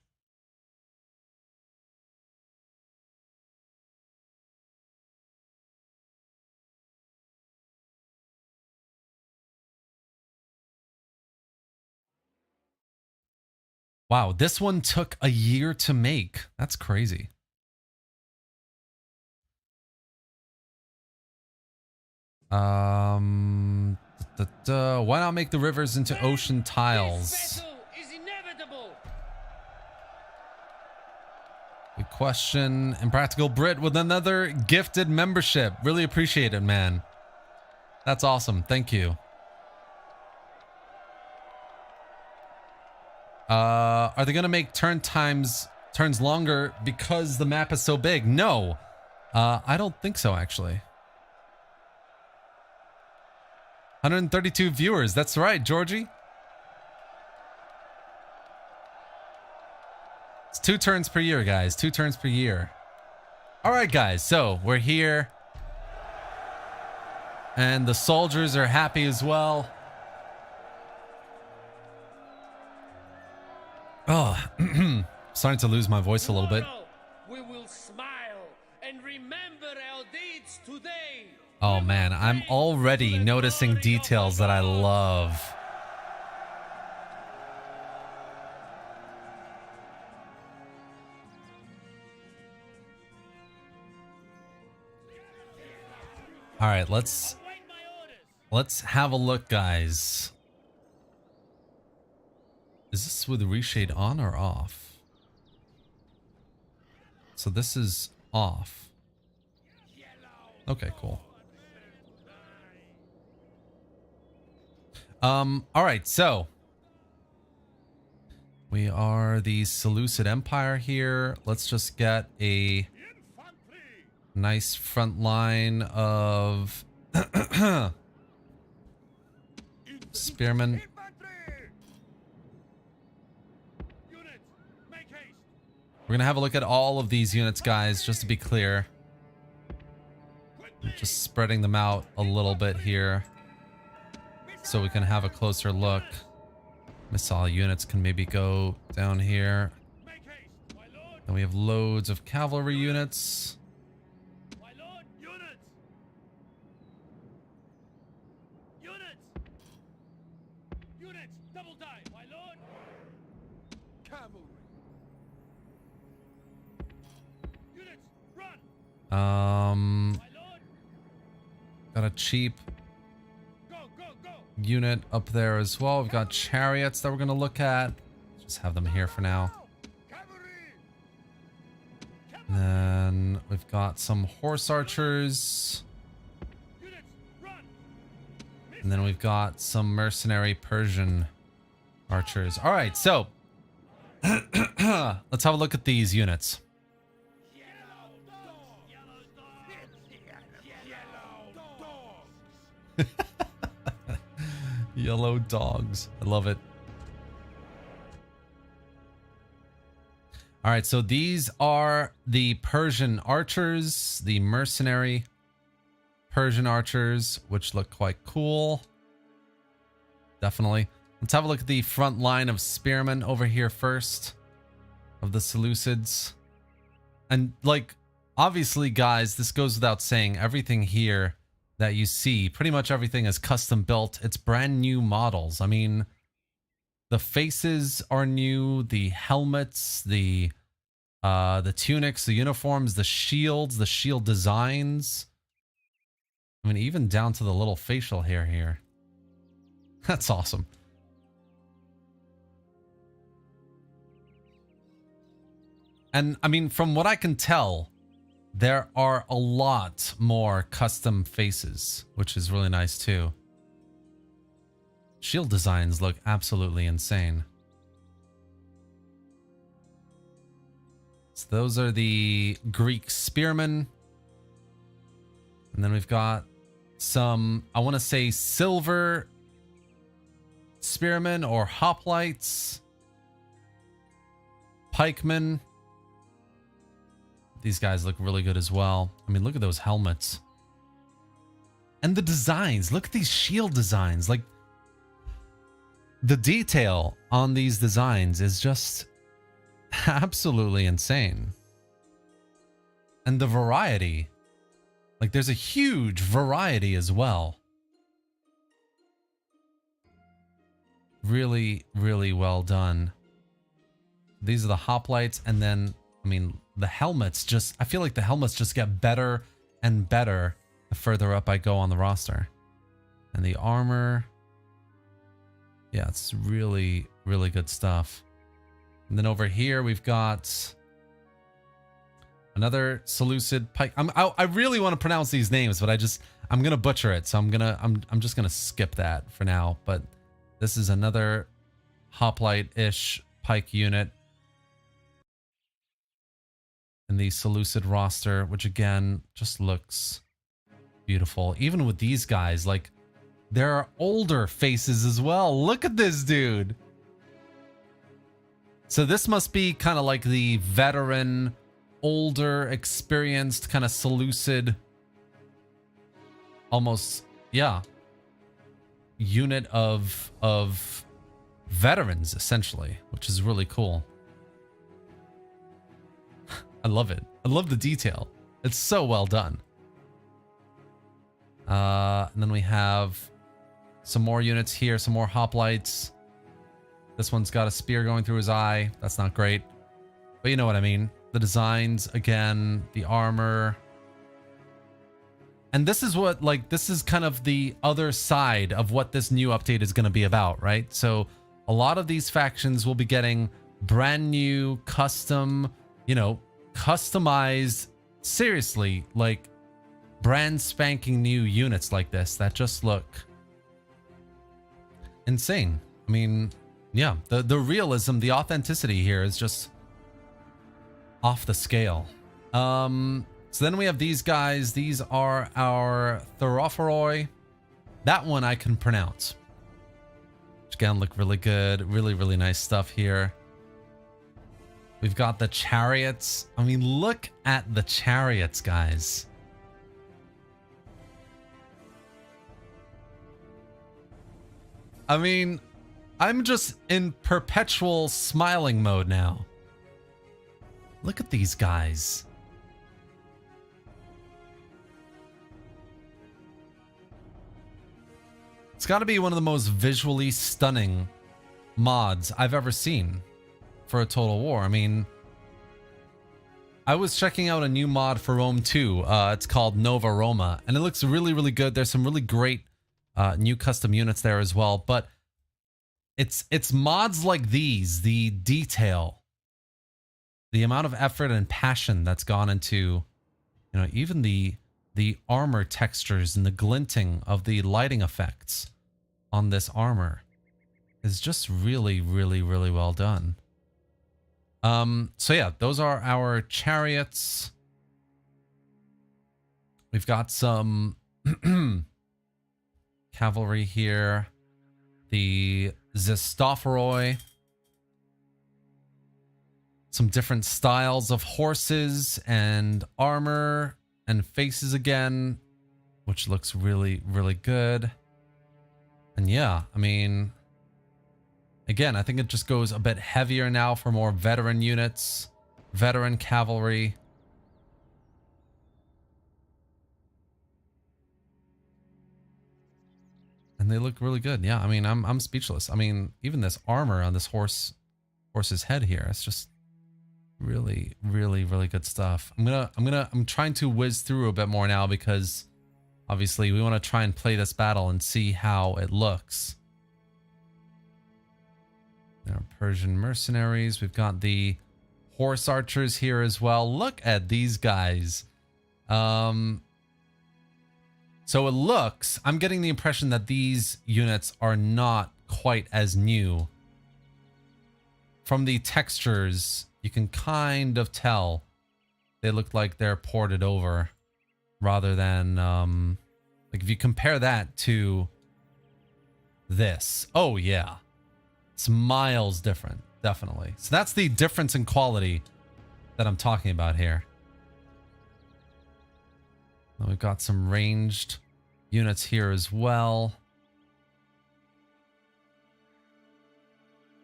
Wow, this one took a year to make. That's crazy. Why not make the rivers into ocean tiles? Good question. Impractical Brit with another gifted membership. Really appreciate it, man. That's awesome. Thank you. Are they gonna make turns longer because the map is so big? No. I don't think so, actually. 132 viewers. That's right, Georgie. It's 2 turns per year, guys. 2 turns per year. All right, guys. So we're here. And the soldiers are happy as well. Oh, starting to lose my voice a little bit. We will smile and remember our deeds today. Oh man, I'm already noticing details that I love. All right, let's have a look, guys. Is this with reshade on or off? So this is off. Okay, cool. All right, so we are the Seleucid Empire here. Let's just get a nice front line of Spearmen. We're gonna have a look at all of these units, guys, just to be clear. Just spreading them out a little bit here so we can have a closer look. Missile units can maybe go down here. Then we have loads of cavalry units. Got a cheap unit up there as well. We've got chariots that we're gonna look at. Just have them here for now. And then we've got some horse archers. And then we've got some mercenary Persian archers. All right, so let's have a look at these units. Yellow dogs. I love it. All right, so these are the Persian archers, the mercenary Persian archers, which look quite cool. Definitely. Let's have a look at the front line of spearmen over here first, of the Seleucids. And like, obviously, guys, this goes without saying, everything here that you see, pretty much everything is custom built. It's brand new models. I mean, the faces are new, the helmets, the tunics, the uniforms, the shields, the shield designs. I mean, even down to the little facial hair here. That's awesome. And I mean, from what I can tell, there are a lot more custom faces, which is really nice too. Shield designs look absolutely insane. So those are the Greek spearmen. And then we've got some, I want to say, silver spearmen or hoplites. Pikemen. These guys look really good as well. I mean, look at those helmets. And the designs. Look at these shield designs. Like, the detail on these designs is just absolutely insane. And the variety. Like, there's a huge variety as well. Really, really well done. These are the hoplites, and then, I mean, the helmets just, I feel like the helmets just get better and better the further up I go on the roster. And the armor, yeah, it's really, really good stuff. And then over here we've got another Seleucid pike. I really want to pronounce these names, but I'm gonna butcher it, so I'm just gonna skip that for now. But this is another hoplite-ish pike unit in the Seleucid roster, which again just looks beautiful. Even with these guys, like, there are older faces as well. Look at this dude. So this must be kind of like the veteran, older, experienced kind of Seleucid, almost, yeah, unit of veterans, essentially, which is really cool. I love it. I love the detail. It's so well done. And then we have some more units here, some more hoplites. This one's got a spear going through his eye. That's not great. But you know what I mean. The designs, again, the armor. And this is what, like, this is kind of the other side of what this new update is going to be about, right? So a lot of these factions will be getting brand new, custom, you know, customized, seriously, like, brand spanking new units like this that just look insane. I mean, yeah, the realism, the authenticity here is just off the scale. So then we have these guys. These are our Therophoroi. That one I can pronounce. Which again look really good. Really, really nice stuff here. We've got the chariots. I mean, look at the chariots, guys. I mean, I'm just in perpetual smiling mode now. Look at these guys. It's got to be one of the most visually stunning mods I've ever seen for a Total War. I mean, I was checking out a new mod for Rome 2. It's called Nova Roma, and it looks really, really good. There's some really great new custom units there as well. But it's mods like these, the detail, the amount of effort and passion that's gone into, you know, even the armor textures and the glinting of the lighting effects on this armor is just really, really, really well done. So yeah, those are our chariots. We've got some cavalry here. The Zestophoroi. Some different styles of horses and armor and faces again, which looks really, really good. And yeah, I mean, again, I think it just goes a bit heavier now for more veteran units, veteran cavalry. And they look really good. Yeah, I mean, I'm speechless. I mean, even this armor on this horse's head here, it's just really, really, really good stuff. I'm trying to whiz through a bit more now because obviously we want to try and play this battle and see how it looks. There are Persian mercenaries. We've got the horse archers here as well. Look at these guys. So it looks, I'm getting the impression that these units are not quite as new. From the textures, you can kind of tell they look like they're ported over rather than, like if you compare that to this. Oh yeah, it's miles different, definitely. So that's the difference in quality that I'm talking about here. Now we've got some ranged units here as well.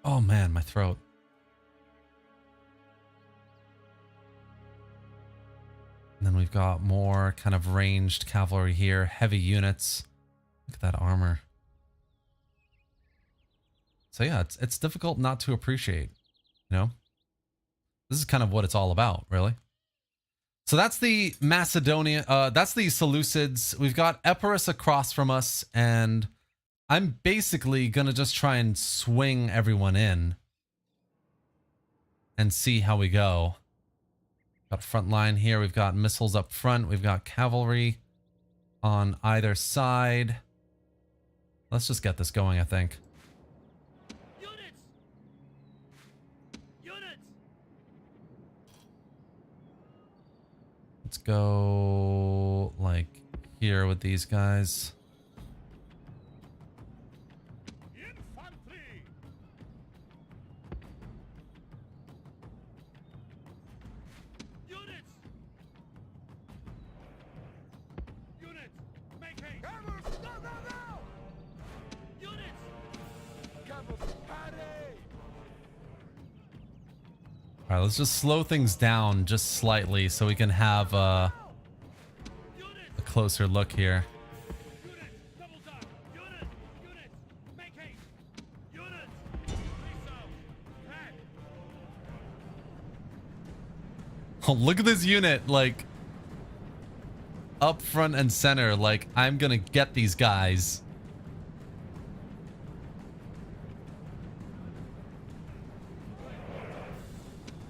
Oh man, my throat. And then we've got more kind of ranged cavalry here, heavy units. Look at that armor. So yeah, it's difficult not to appreciate, you know? This is kind of what it's all about, really. So that's the Macedonia, that's the Seleucids. We've epirus across from us, and I'm basically gonna just try and swing everyone in and see how we go. Got front line here. We've got missiles up front. We've got cavalry on either side. Let's just get this going, I think. Units! Units! Let's go like here with these guys. Infantry! Units! Units! Make haste! Camels! No, no, no! Units! Camels! Party! All right, let's just slow things down just slightly so we can have a closer look here. Units! Double down! Units! Units! Make haste! Units! Please so! Head! Oh, look at this unit, like up front and center. Like, I'm gonna get these guys.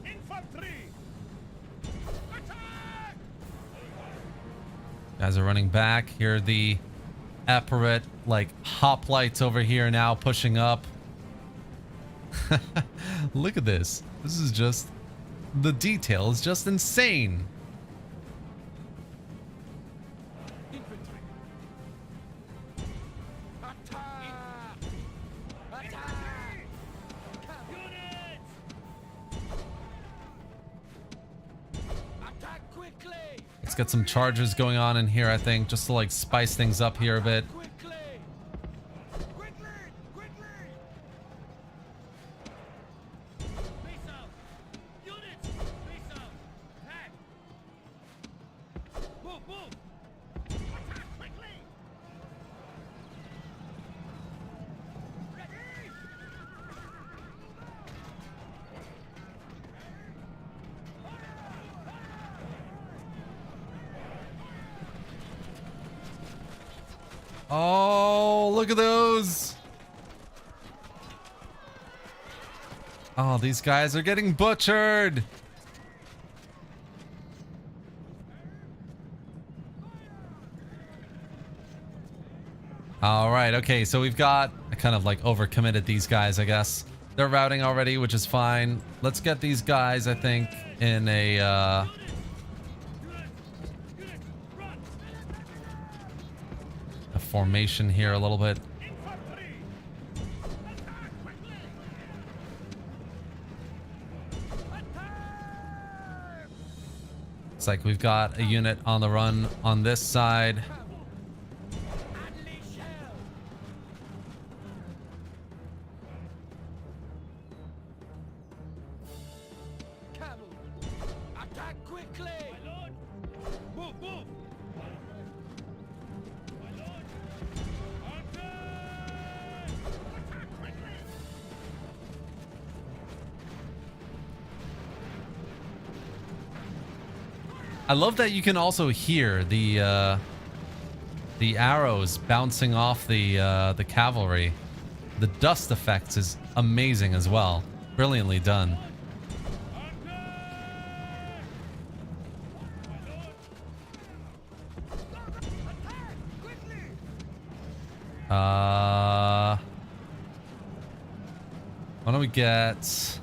Infantry! Attack! Guys are running back. Here are the apparat, like hoplites over here now pushing up. Look at this. This is just, the detail is just insane. Let's get some charges going on in here, I think, just to like spice things up here a bit. Oh, look at those. Oh, these guys are getting butchered. All right. Okay. So we've got I kind of like overcommitted these guys, I guess. They're routing already, which is fine. Let's get these guys, I think, in a formation here a little bit. It's like we've got a unit on the run on this side. I love that you can also hear the arrows bouncing off the cavalry. The dust effects is amazing as well. Brilliantly done. Why don't we get...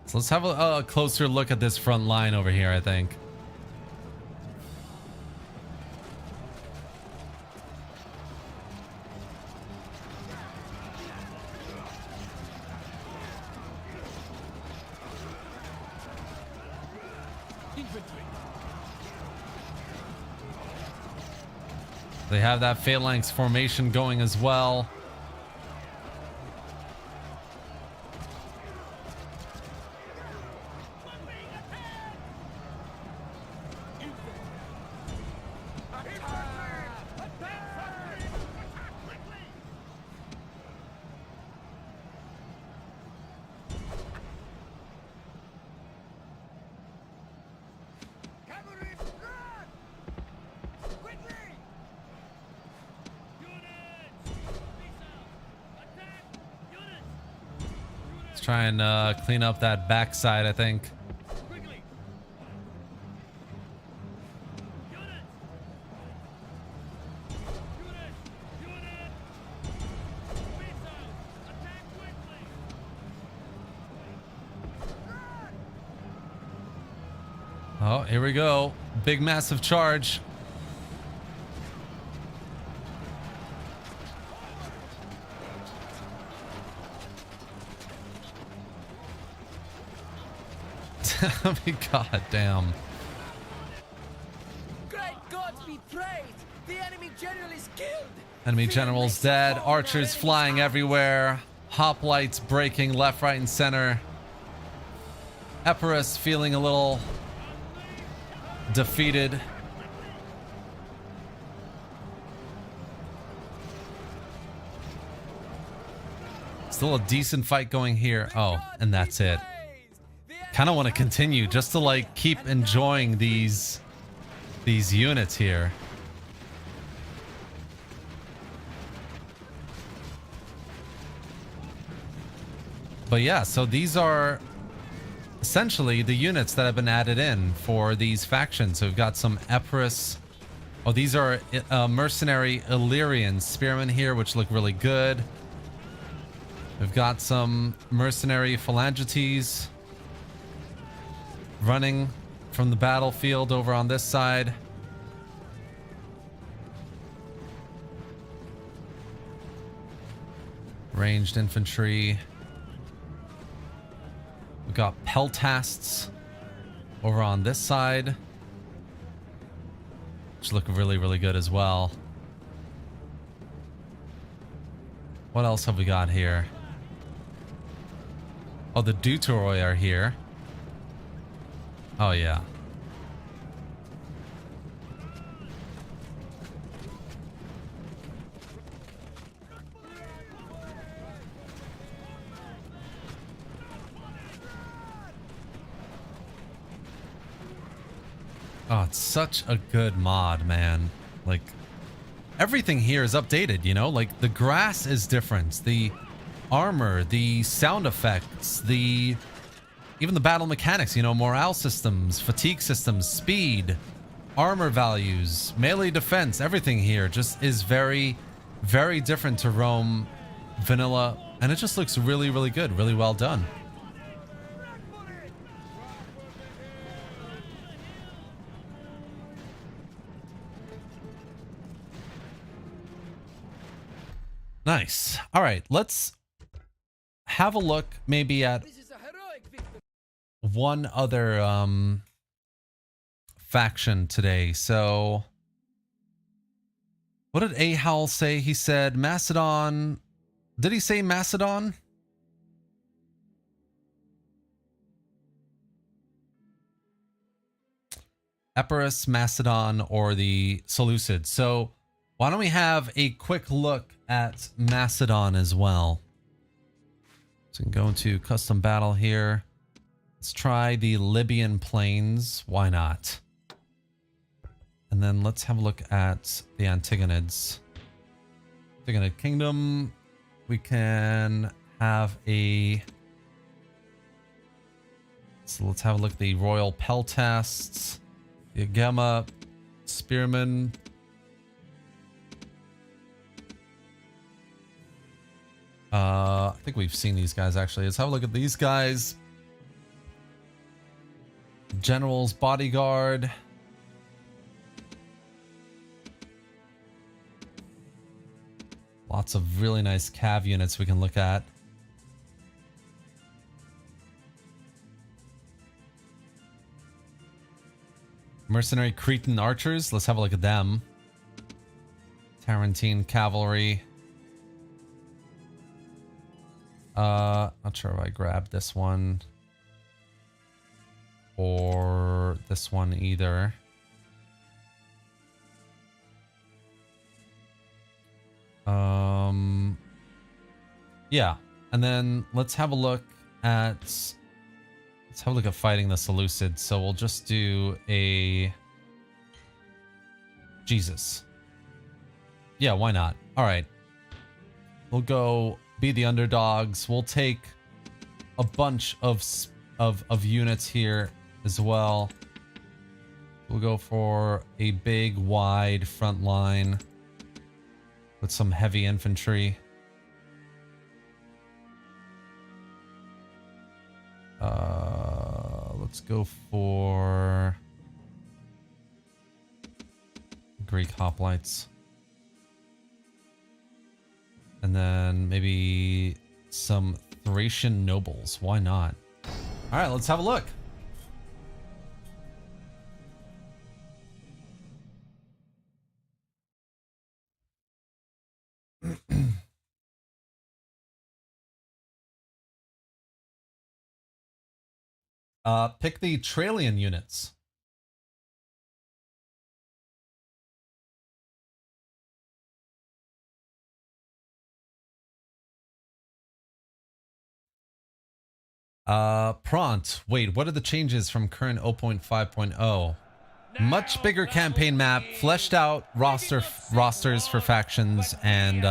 So let's have a closer look at this front line over here, I think. They have that phalanx formation going as well. Try and clean up that backside, I think. Oh, here we go. Big massive charge. I mean, god damn. Great gods be praised! The enemy general is killed! Enemy general's dead. Archers flying everywhere. Hoplites breaking left, right, and center. Epirus feeling a little defeated. Still a decent fight going here. Oh, and that's it. Kind of want to continue just to like keep enjoying these units here. But yeah, so these are essentially the units that have been added in for these factions. So we've got some Epirus Oh, these are mercenary Illyrian spearmen here, which look really good. We've got some mercenary phalangites running from the battlefield over on this side. Ranged infantry. We've got peltasts over on this side, which look really, really good as well. What else have we got here? Oh, the Deuteroi are here. Oh, yeah. Oh, it's such a good mod, man. Like, everything here is updated, you know? Like, the grass is different. The armor, the sound effects, even the battle mechanics, you know, morale systems, fatigue systems, speed, armor values, melee defense, everything here just is very, very different to Rome vanilla, and it just looks really, really good, really well done. Nice. All right, let's have a look maybe at one other faction today. So what did Ahal say? He said Macedon. Did he say Macedon? Epirus, Macedon, or the Seleucids. So why don't we have a quick look at Macedon as well? So we can go into custom battle here. Let's try the Libyan plains. Why not? And then let's have a look at the Antigonids. Antigonid Kingdom. We can have a... So let's have a look at the Royal Peltasts. The Agema Spearmen. I think we've seen these guys actually. Let's have a look at these guys. General's Bodyguard. Lots of really nice cav units we can look at. Mercenary Cretan Archers. Let's have a look at them. Tarentine Cavalry. Not sure if I grabbed this one or this one either. Yeah, and then let's have a look at fighting the Seleucids. So we'll just do a Jesus. Yeah, why not? All right, we'll go be the underdogs. We'll take a bunch of units here as well. We'll go for a big wide front line with some heavy infantry. Let's go for Greek hoplites. And then maybe some Thracian nobles. Why not? All right, let's have a look. Pick the Trallian units. Prompt. Wait, what are the changes from current 0.5.0? Much bigger campaign map, fleshed out rosters for factions, and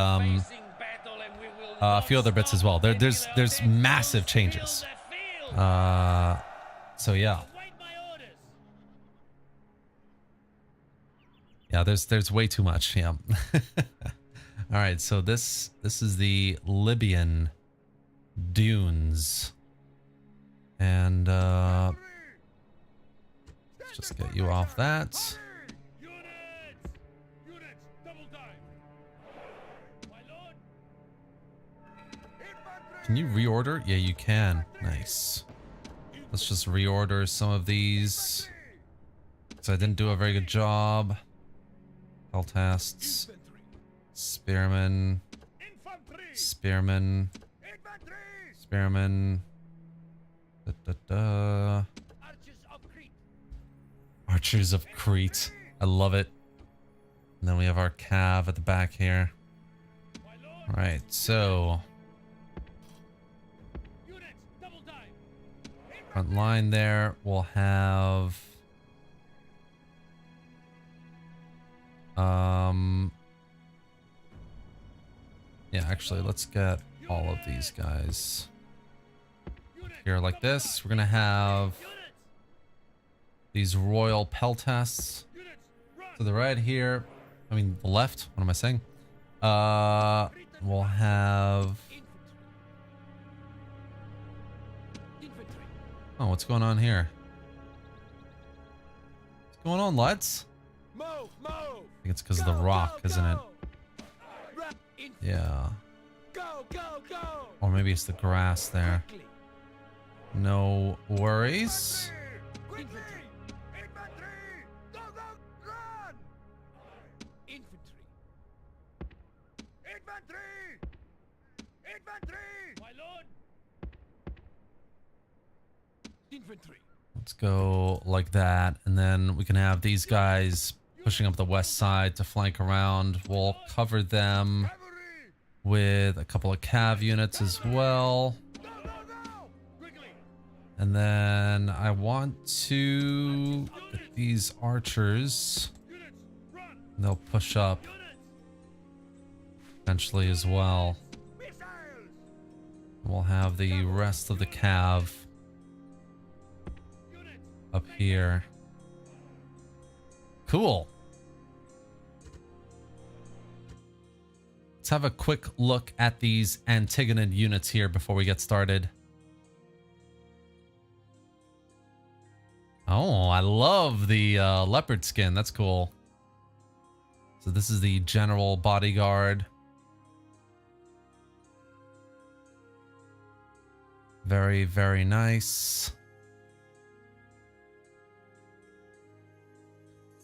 a few other bits as well. There's massive changes. So yeah. Yeah, there's way too much. Yeah. All right, so this is the Libyan dunes, and let's just get you off that. Units! Units! Double time! My lord! Can you reorder? Yeah, you can. Nice. Let's just reorder some of these. So I didn't do a very good job. Peltasts. Spearmen. Infantry! Spearmen. Infantry! Spearmen. Da, da, da. Archers of Crete! Archers of Crete. I love it. And then we have our cav at the back here. My lord! Alright, so Units! Double time! front line there, we'll have yeah, actually let's get all of these guys here like this. We're gonna have these royal peltasts Units! Run! to the right here. I mean the left, what am I saying? We'll have Infantry. oh, what's going on here? What's going on, lads? Move, move. I think it's because of the rock, isn't it? Yeah. Go, go, go. Or maybe it's the grass there. Quickly. No worries. Quickly! Infantry! Go, go! Run! Infantry. Infantry! Infantry! My lord! Infantry. Let's go like that. And then we can have these guys pushing up the west side to flank around. We'll cover them Cavalry! with a couple of cav units as well. Go, go, go! Quickly! And then I want to get these archers. Units! Run! They'll push up Units! eventually as well. Missiles! We'll have the rest of the cav Units! up here. Cool. Let's have a quick look at these Antigonid units here before we get started. Oh, I love the leopard skin. That's cool. So this is the general bodyguard. Very, very nice.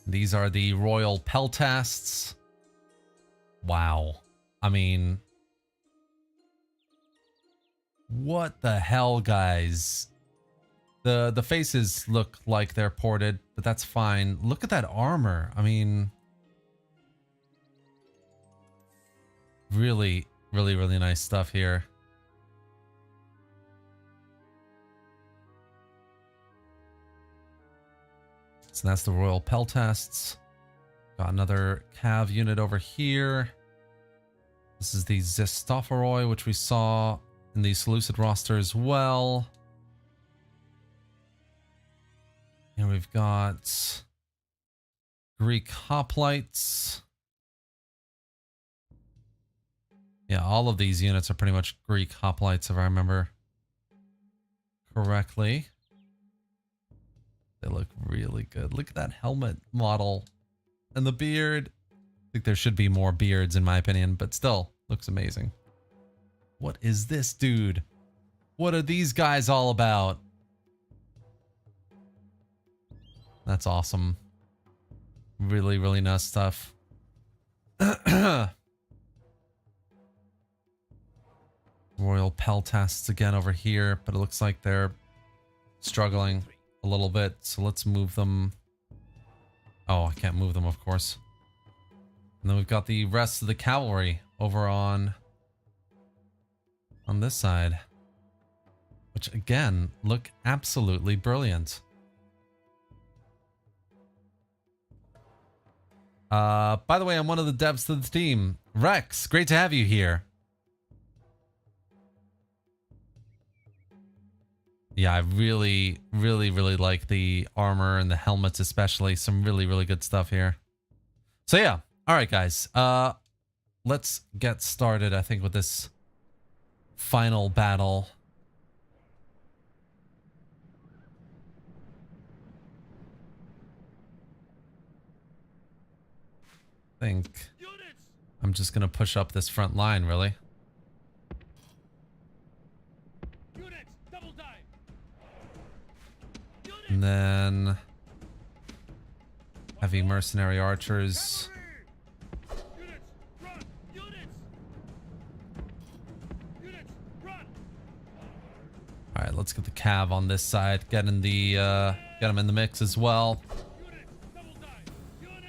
These are the royal peltasts. Wow. I mean, what the hell, guys? The faces look like they're ported, but that's fine. Look at that armor. I mean, really, really, really nice stuff here. So that's the royal peltasts. Got another cav unit over here. This is the Zestopheroi, which we saw in the Seleucid roster as well. And we've got Greek hoplites. Yeah, all of these units are pretty much Greek hoplites, if I remember correctly. They look really good. Look at that helmet model and the beard. I think there should be more beards in my opinion, but still looks amazing. What is this, dude? What are these guys all about? That's awesome. Really, really nice stuff. Royal peltasts again over here, but it looks like they're struggling a little bit, so let's move them. Oh, I can't move them, of course. And then we've got the rest of the cavalry over on this side, which again look absolutely brilliant. By the way, I'm one of the devs to the team. Rex, great to have you here. Yeah, I really, really, really like the armor and the helmets especially. Some really, really good stuff here. So yeah, all right, guys. Let's get started. I think with this final battle. I think Units! I'm just gonna push up this front line, really. Units! Double time! Units! And then heavy mercenary archers. Units! Run! Units! Units! Run! All right, let's get the cav on this side. Get them in the mix as well. Units! Double time! Units!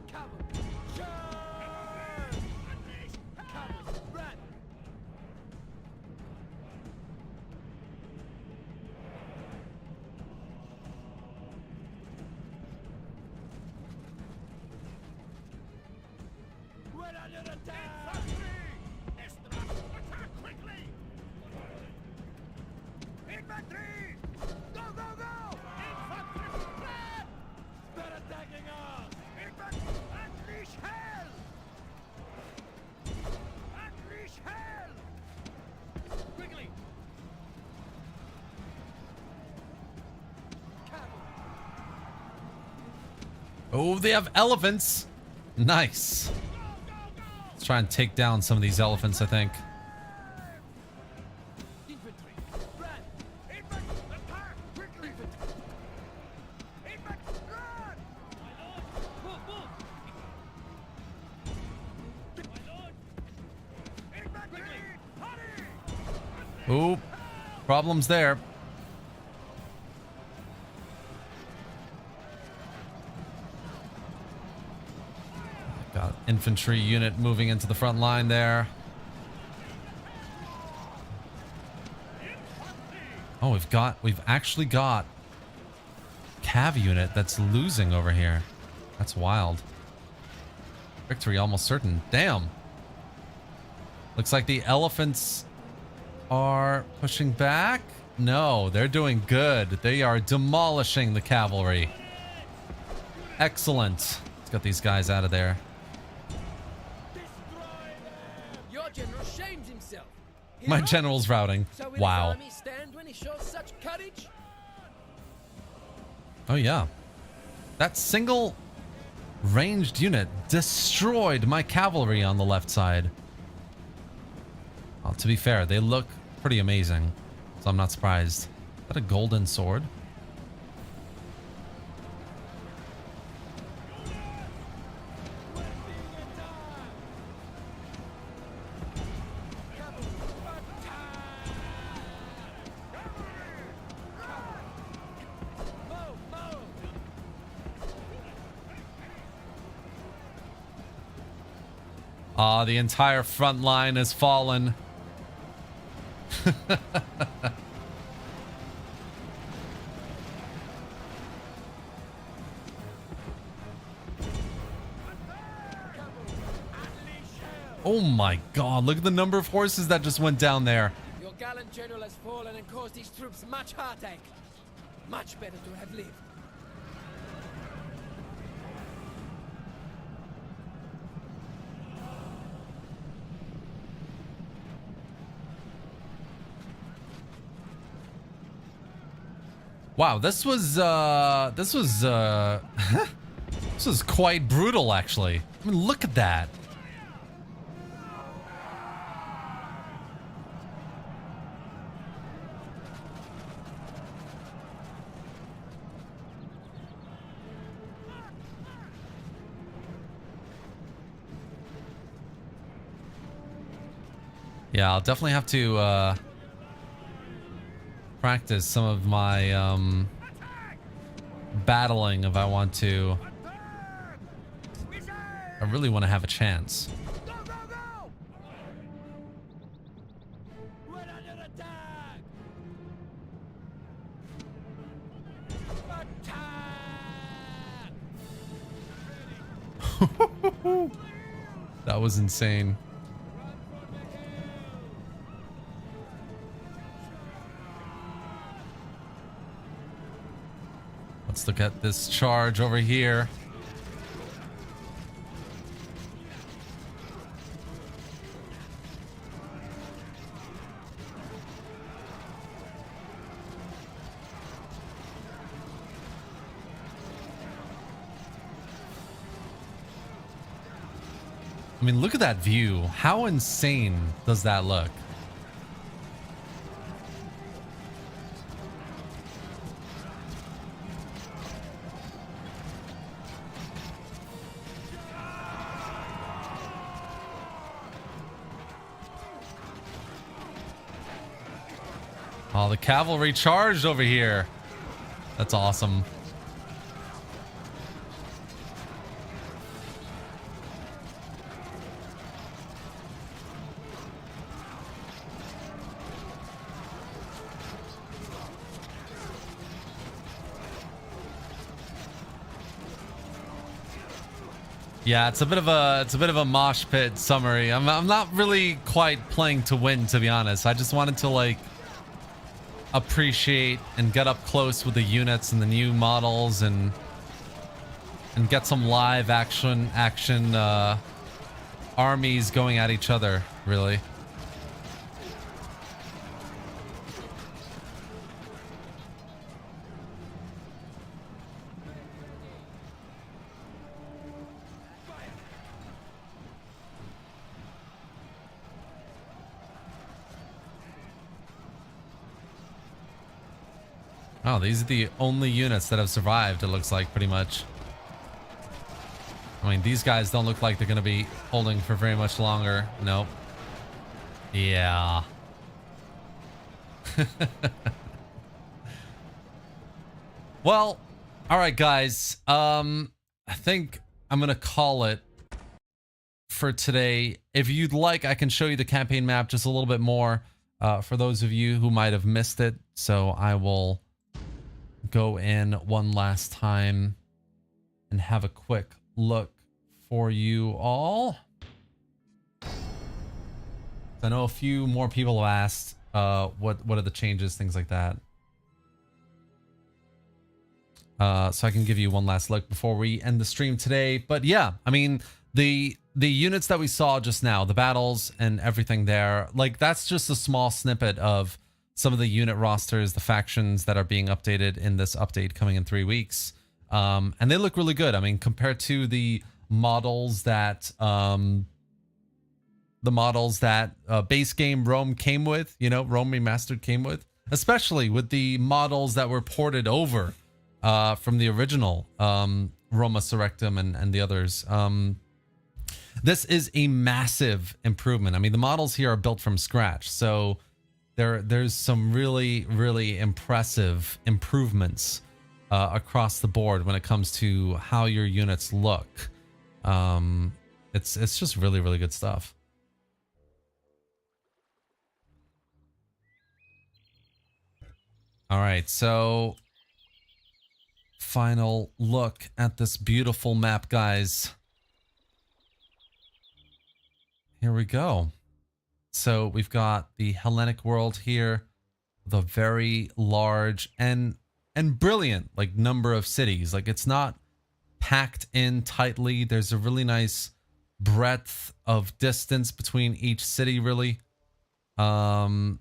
Cavalry. Charge! Cavalry. Run! We're under attack! Attack quickly! Infantry! Go, go, go! Infantry! Flat! They're attacking us! Infantry! Unleash hell! Unleash hell! Quickly! Cavalry. Oh, they have elephants. Nice. Go, go, go! Let's try and take down some of these elephants, I think. Infantry. Run! Infantry! Attack! Quickly! Infantry! Run! My lord! Move, move! My lord! Infantry! Hurry! Ooh, problems there. Got infantry unit moving into the front line there. Oh, we've actually got cav unit that's losing over here. That's wild. Victory almost certain. Damn. Looks like the elephants are pushing back. No, they're doing good. They are demolishing the cavalry. Excellent. Let's get these guys out of there. Your general shames himself. My Hero? general's routing. So will his Wow. army stand when he shows such courage? Oh yeah. That single ranged unit destroyed my cavalry on the left side. Well, to be fair, they look pretty amazing, so I'm not surprised. Is that a golden sword? Ah, the entire front line has fallen. Oh my god, look at the number of horses that just went down there. Your gallant general has fallen and caused his troops much heartache. Much better to have lived. Wow, this was this was quite brutal, actually. I mean, look at that. Yeah, I'll definitely have to practice some of my battling if I want to. I really want to have a chance. Go, go, go! We're under attack! Attack! That was insane. Let's look at this charge over here. I mean, look at that view. How insane does that look? Oh, the cavalry charged over here. That's awesome. Yeah, it's a bit of a mosh pit summary. I'm not really quite playing to win, to be honest. I just wanted to like appreciate and get up close with the units and the new models and get some live action armies going at each other, really. Oh, these are the only units that have survived, it looks like, pretty much. I mean, these guys don't look like they're going to be holding for very much longer. Nope. Yeah. Well, all right, guys. I think I'm going to call it for today. If you'd like, I can show you the campaign map just a little bit more for those of you who might have missed it. So I will go in one last time and have a quick look for you all. I know a few more people have asked what are the changes, things like that. So I can give you one last look before we end the stream today. But yeah, I mean, the units that we saw just now, the battles and everything there, like that's just a small snippet of some of the unit rosters, the factions that are being updated in this update coming in 3 weeks. And they look really good. I mean, compared to the models that base game Rome came with, you know, Rome Remastered came with, especially with the models that were ported over from the original Roma Surrectum and the others. This is a massive improvement. I mean, the models here are built from scratch, so there's some really impressive improvements across the board when it comes to how your units look. It's just really good stuff. All right, so final look at this beautiful map, guys. Here we go. So we've got the Hellenic world here, the very large and brilliant like number of cities. Like it's not packed in tightly. There's a really nice breadth of distance between each city, really. And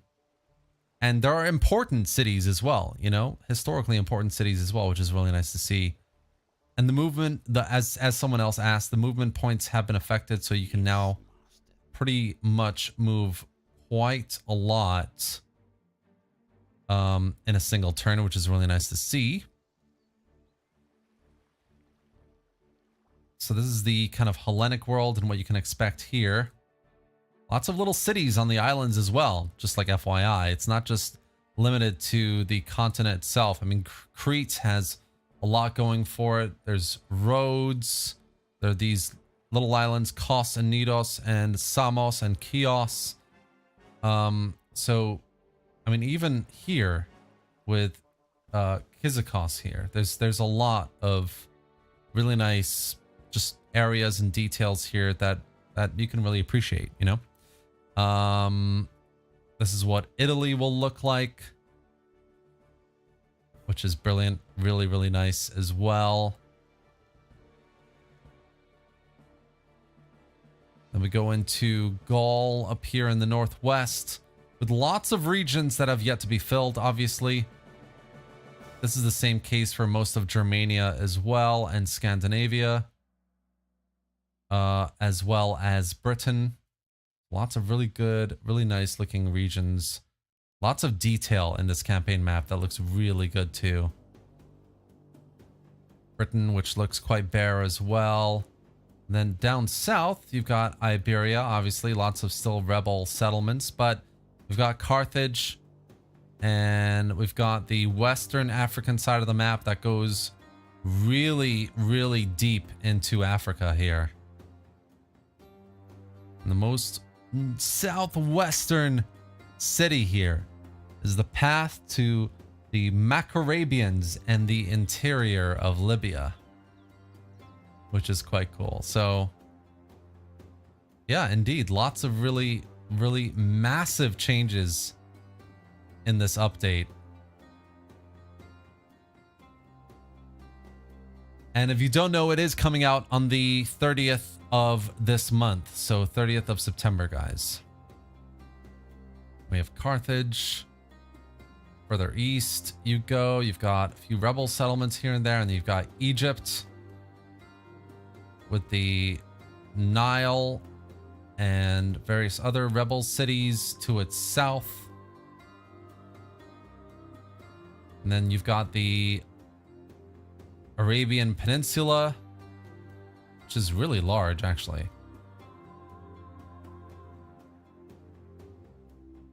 there are important cities as well, you know, historically important cities as well, which is really nice to see. And the movement, as someone else asked, the movement points have been affected, so you can now pretty much move quite a lot in a single turn, which is really nice to see. So this is the kind of Hellenic world and what you can expect here. Lots of little cities on the islands as well, just like FYI. It's not just limited to the continent itself. I mean, Crete has a lot going for it. There's roads. There are these little islands, Kos and Nidos and Samos and Chios. So, I mean, even here with Kizikos here, there's a lot of really nice just areas and details here that you can really appreciate, you know? This is what Italy will look like. which is brilliant. Really, really nice as well. Then we go into Gaul up here in the northwest with lots of regions that have yet to be filled, obviously. This is the same case for most of Germania as well, and Scandinavia, as well as Britain. Lots of really good, really nice looking regions. Lots of detail in this campaign map that looks really good too. Britain, which looks quite bare as well. And then down south, you've got Iberia, obviously lots of still rebel settlements, but we've got Carthage, and we've got the Western African side of the map that goes really, really deep into Africa here. And the most southwestern city here is the path to the Macarabians and the interior of Libya, which is quite cool. So yeah, indeed, lots of really, really massive changes in this update. And if you don't know, it is coming out on the 30th of this month. So 30th of September, guys. We have Carthage. Further east you go, you've got a few rebel settlements here and there, and you've got Egypt with the Nile and various other rebel cities to its south. And then you've got the Arabian Peninsula, which is really large, actually.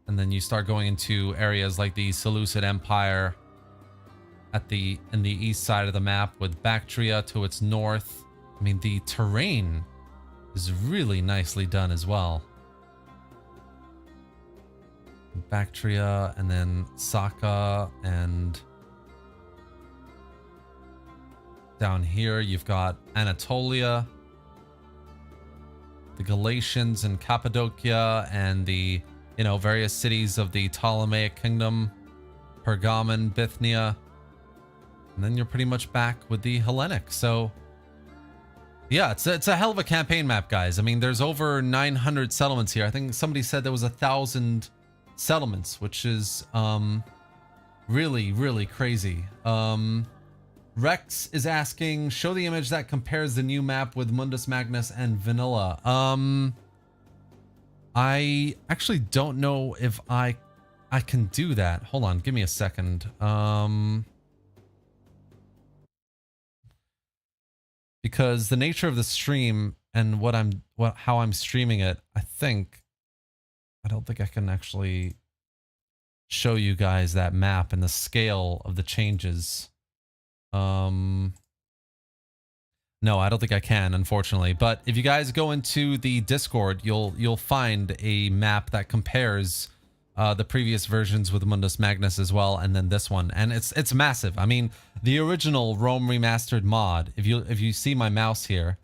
And then you start going into areas like the Seleucid Empire in the east side of the map, with Bactria to its north. I mean, the terrain is really nicely done as well. Bactria, and then Saka, and down here you've got Anatolia, the Galatians and Cappadocia, and the, you know, various cities of the Ptolemaic kingdom, Pergamon, Bithynia, and then you're pretty much back with the Hellenic. So yeah, it's a hell of a campaign map, guys. I mean, there's over 900 settlements here. I think somebody said there was 1,000 settlements, which is really, really crazy. Rex is asking, show the image that compares the new map with Mundus Magnus and Vanilla. I actually don't know if I can do that. Hold on, give me a second. Because the nature of the stream and how I'm streaming it, I don't think I can actually show you guys that map and the scale of the changes. No, I don't think I can, unfortunately. But if you guys go into the Discord, you'll find a map that compares the previous versions with Mundus Magnus as well, and then this one, and it's massive. I mean, the original Rome Remastered mod, if you see my mouse here,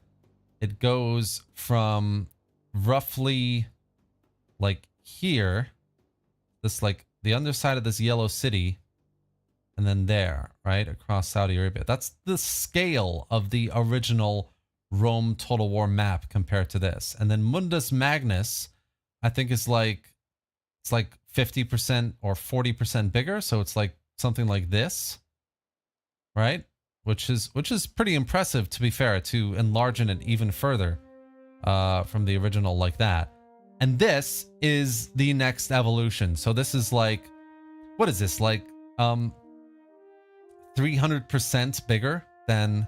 it goes from roughly like here, this like the underside of this yellow city, and then there, right across Saudi Arabia. That's the scale of the original Rome Total War map compared to this. And then Mundus Magnus, I think is like, it's like 50% or 40% bigger, so it's like something like this, right? Which is pretty impressive, to be fair, to enlarge it even further from the original like that. And this is the next evolution. So this is like, what is this, like 300% bigger than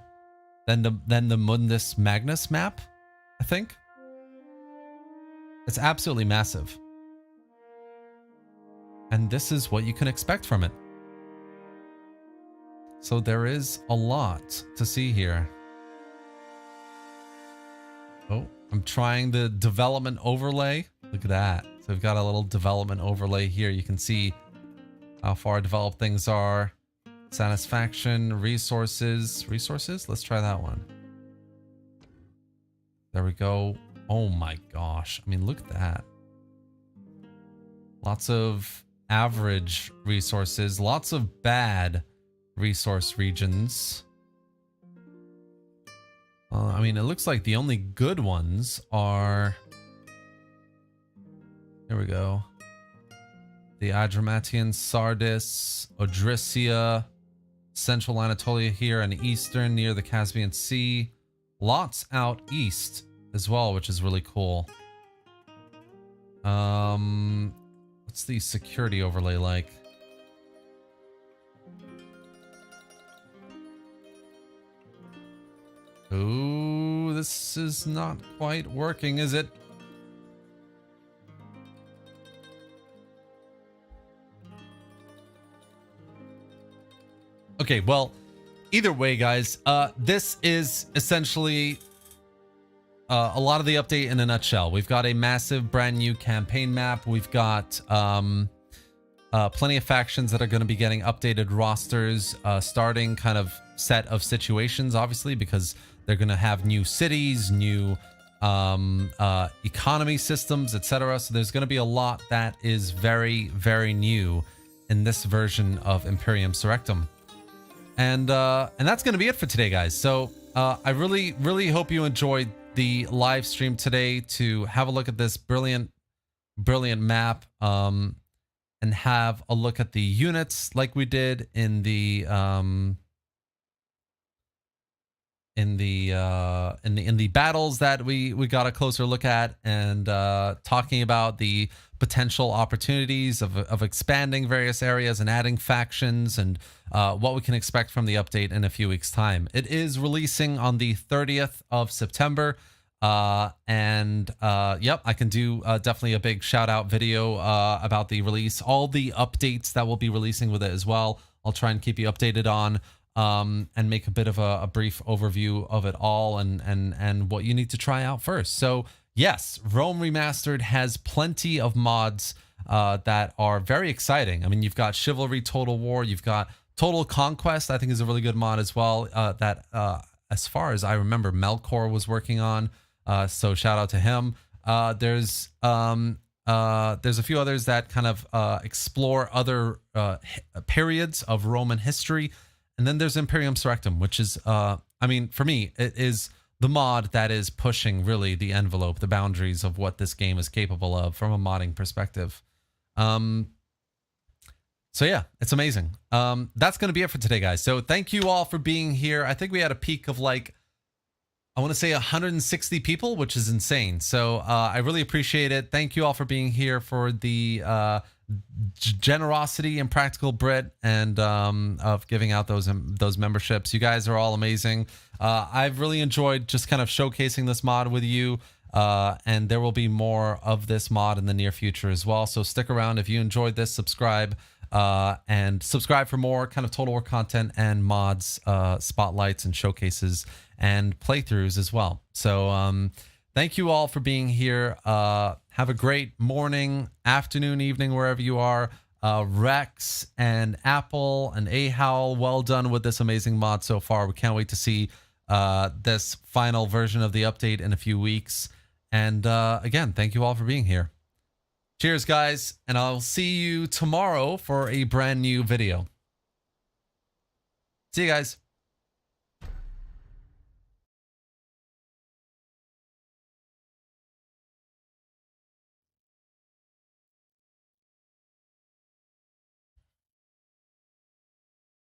the Mundus Magnus map, I think. It's absolutely massive. And this is what you can expect from it. So there is a lot to see here. Oh, I'm trying the development overlay. Look at that. So we've got a little development overlay here. You can see how far developed things are. Satisfaction, resources. Resources? Let's try that one. There we go. Oh my gosh. I mean, look at that. Lots of average resources, lots of bad, resource regions. I mean, it looks like the only good ones are... Here we go. The Adramatian, Sardis, Odrysia, Central Anatolia here, and Eastern near the Caspian Sea. Lots out east as well, which is really cool. What's the security overlay like? Ooh, this is not quite working, is it? Okay, well, either way, guys, this is essentially a lot of the update in a nutshell. We've got a massive brand new campaign map. We've got plenty of factions that are going to be getting updated rosters, starting kind of set of situations, obviously, because they're going to have new cities, new economy systems, etc. So there's going to be a lot that is very, very new in this version of Imperium Surrectum. And that's going to be it for today, guys. So I really, really hope you enjoyed the live stream today to have a look at this brilliant map, and have a look at the units like we did in the battles that we got a closer look at, and talking about the potential opportunities of expanding various areas and adding factions, and what we can expect from the update in a few weeks' time. It is releasing on the 30th of September. Yep, I can do definitely a big shout out video about the release, all the updates that we'll be releasing with it as well. I'll try and keep you updated on, and make a bit of a brief overview of it all, and what you need to try out first. So yes, Rome Remastered has plenty of mods that are very exciting. I mean, you've got Chivalry Total War, you've got Total Conquest, I think is a really good mod as well, that as far as I remember, Melkor was working on. So shout out to him. There's a few others that kind of explore other periods of Roman history. And then there's Imperium Surrectum, which is, I mean, for me, it is the mod that is pushing really the envelope, the boundaries of what this game is capable of from a modding perspective. So yeah, it's amazing. That's going to be it for today, guys. So thank you all for being here. I think we had a peak of like, I want to say 160 people, which is insane. So I really appreciate it. Thank you all for being here, for the generosity and Practical Brit, and of giving out those memberships. You guys are all amazing. I've really enjoyed just kind of showcasing this mod with you, and there will be more of this mod in the near future as well. So stick around if you enjoyed this. Subscribe, and subscribe for more kind of Total War content and mods, spotlights and showcases and playthroughs as well. So thank you all for being here. Have a great morning, afternoon, evening, wherever you are. Rex and Apple and Ahowl, well done with this amazing mod so far. We can't wait to see this final version of the update in a few weeks. And again, thank you all for being here. Cheers, guys, and I'll see you tomorrow for a brand new video. See you guys.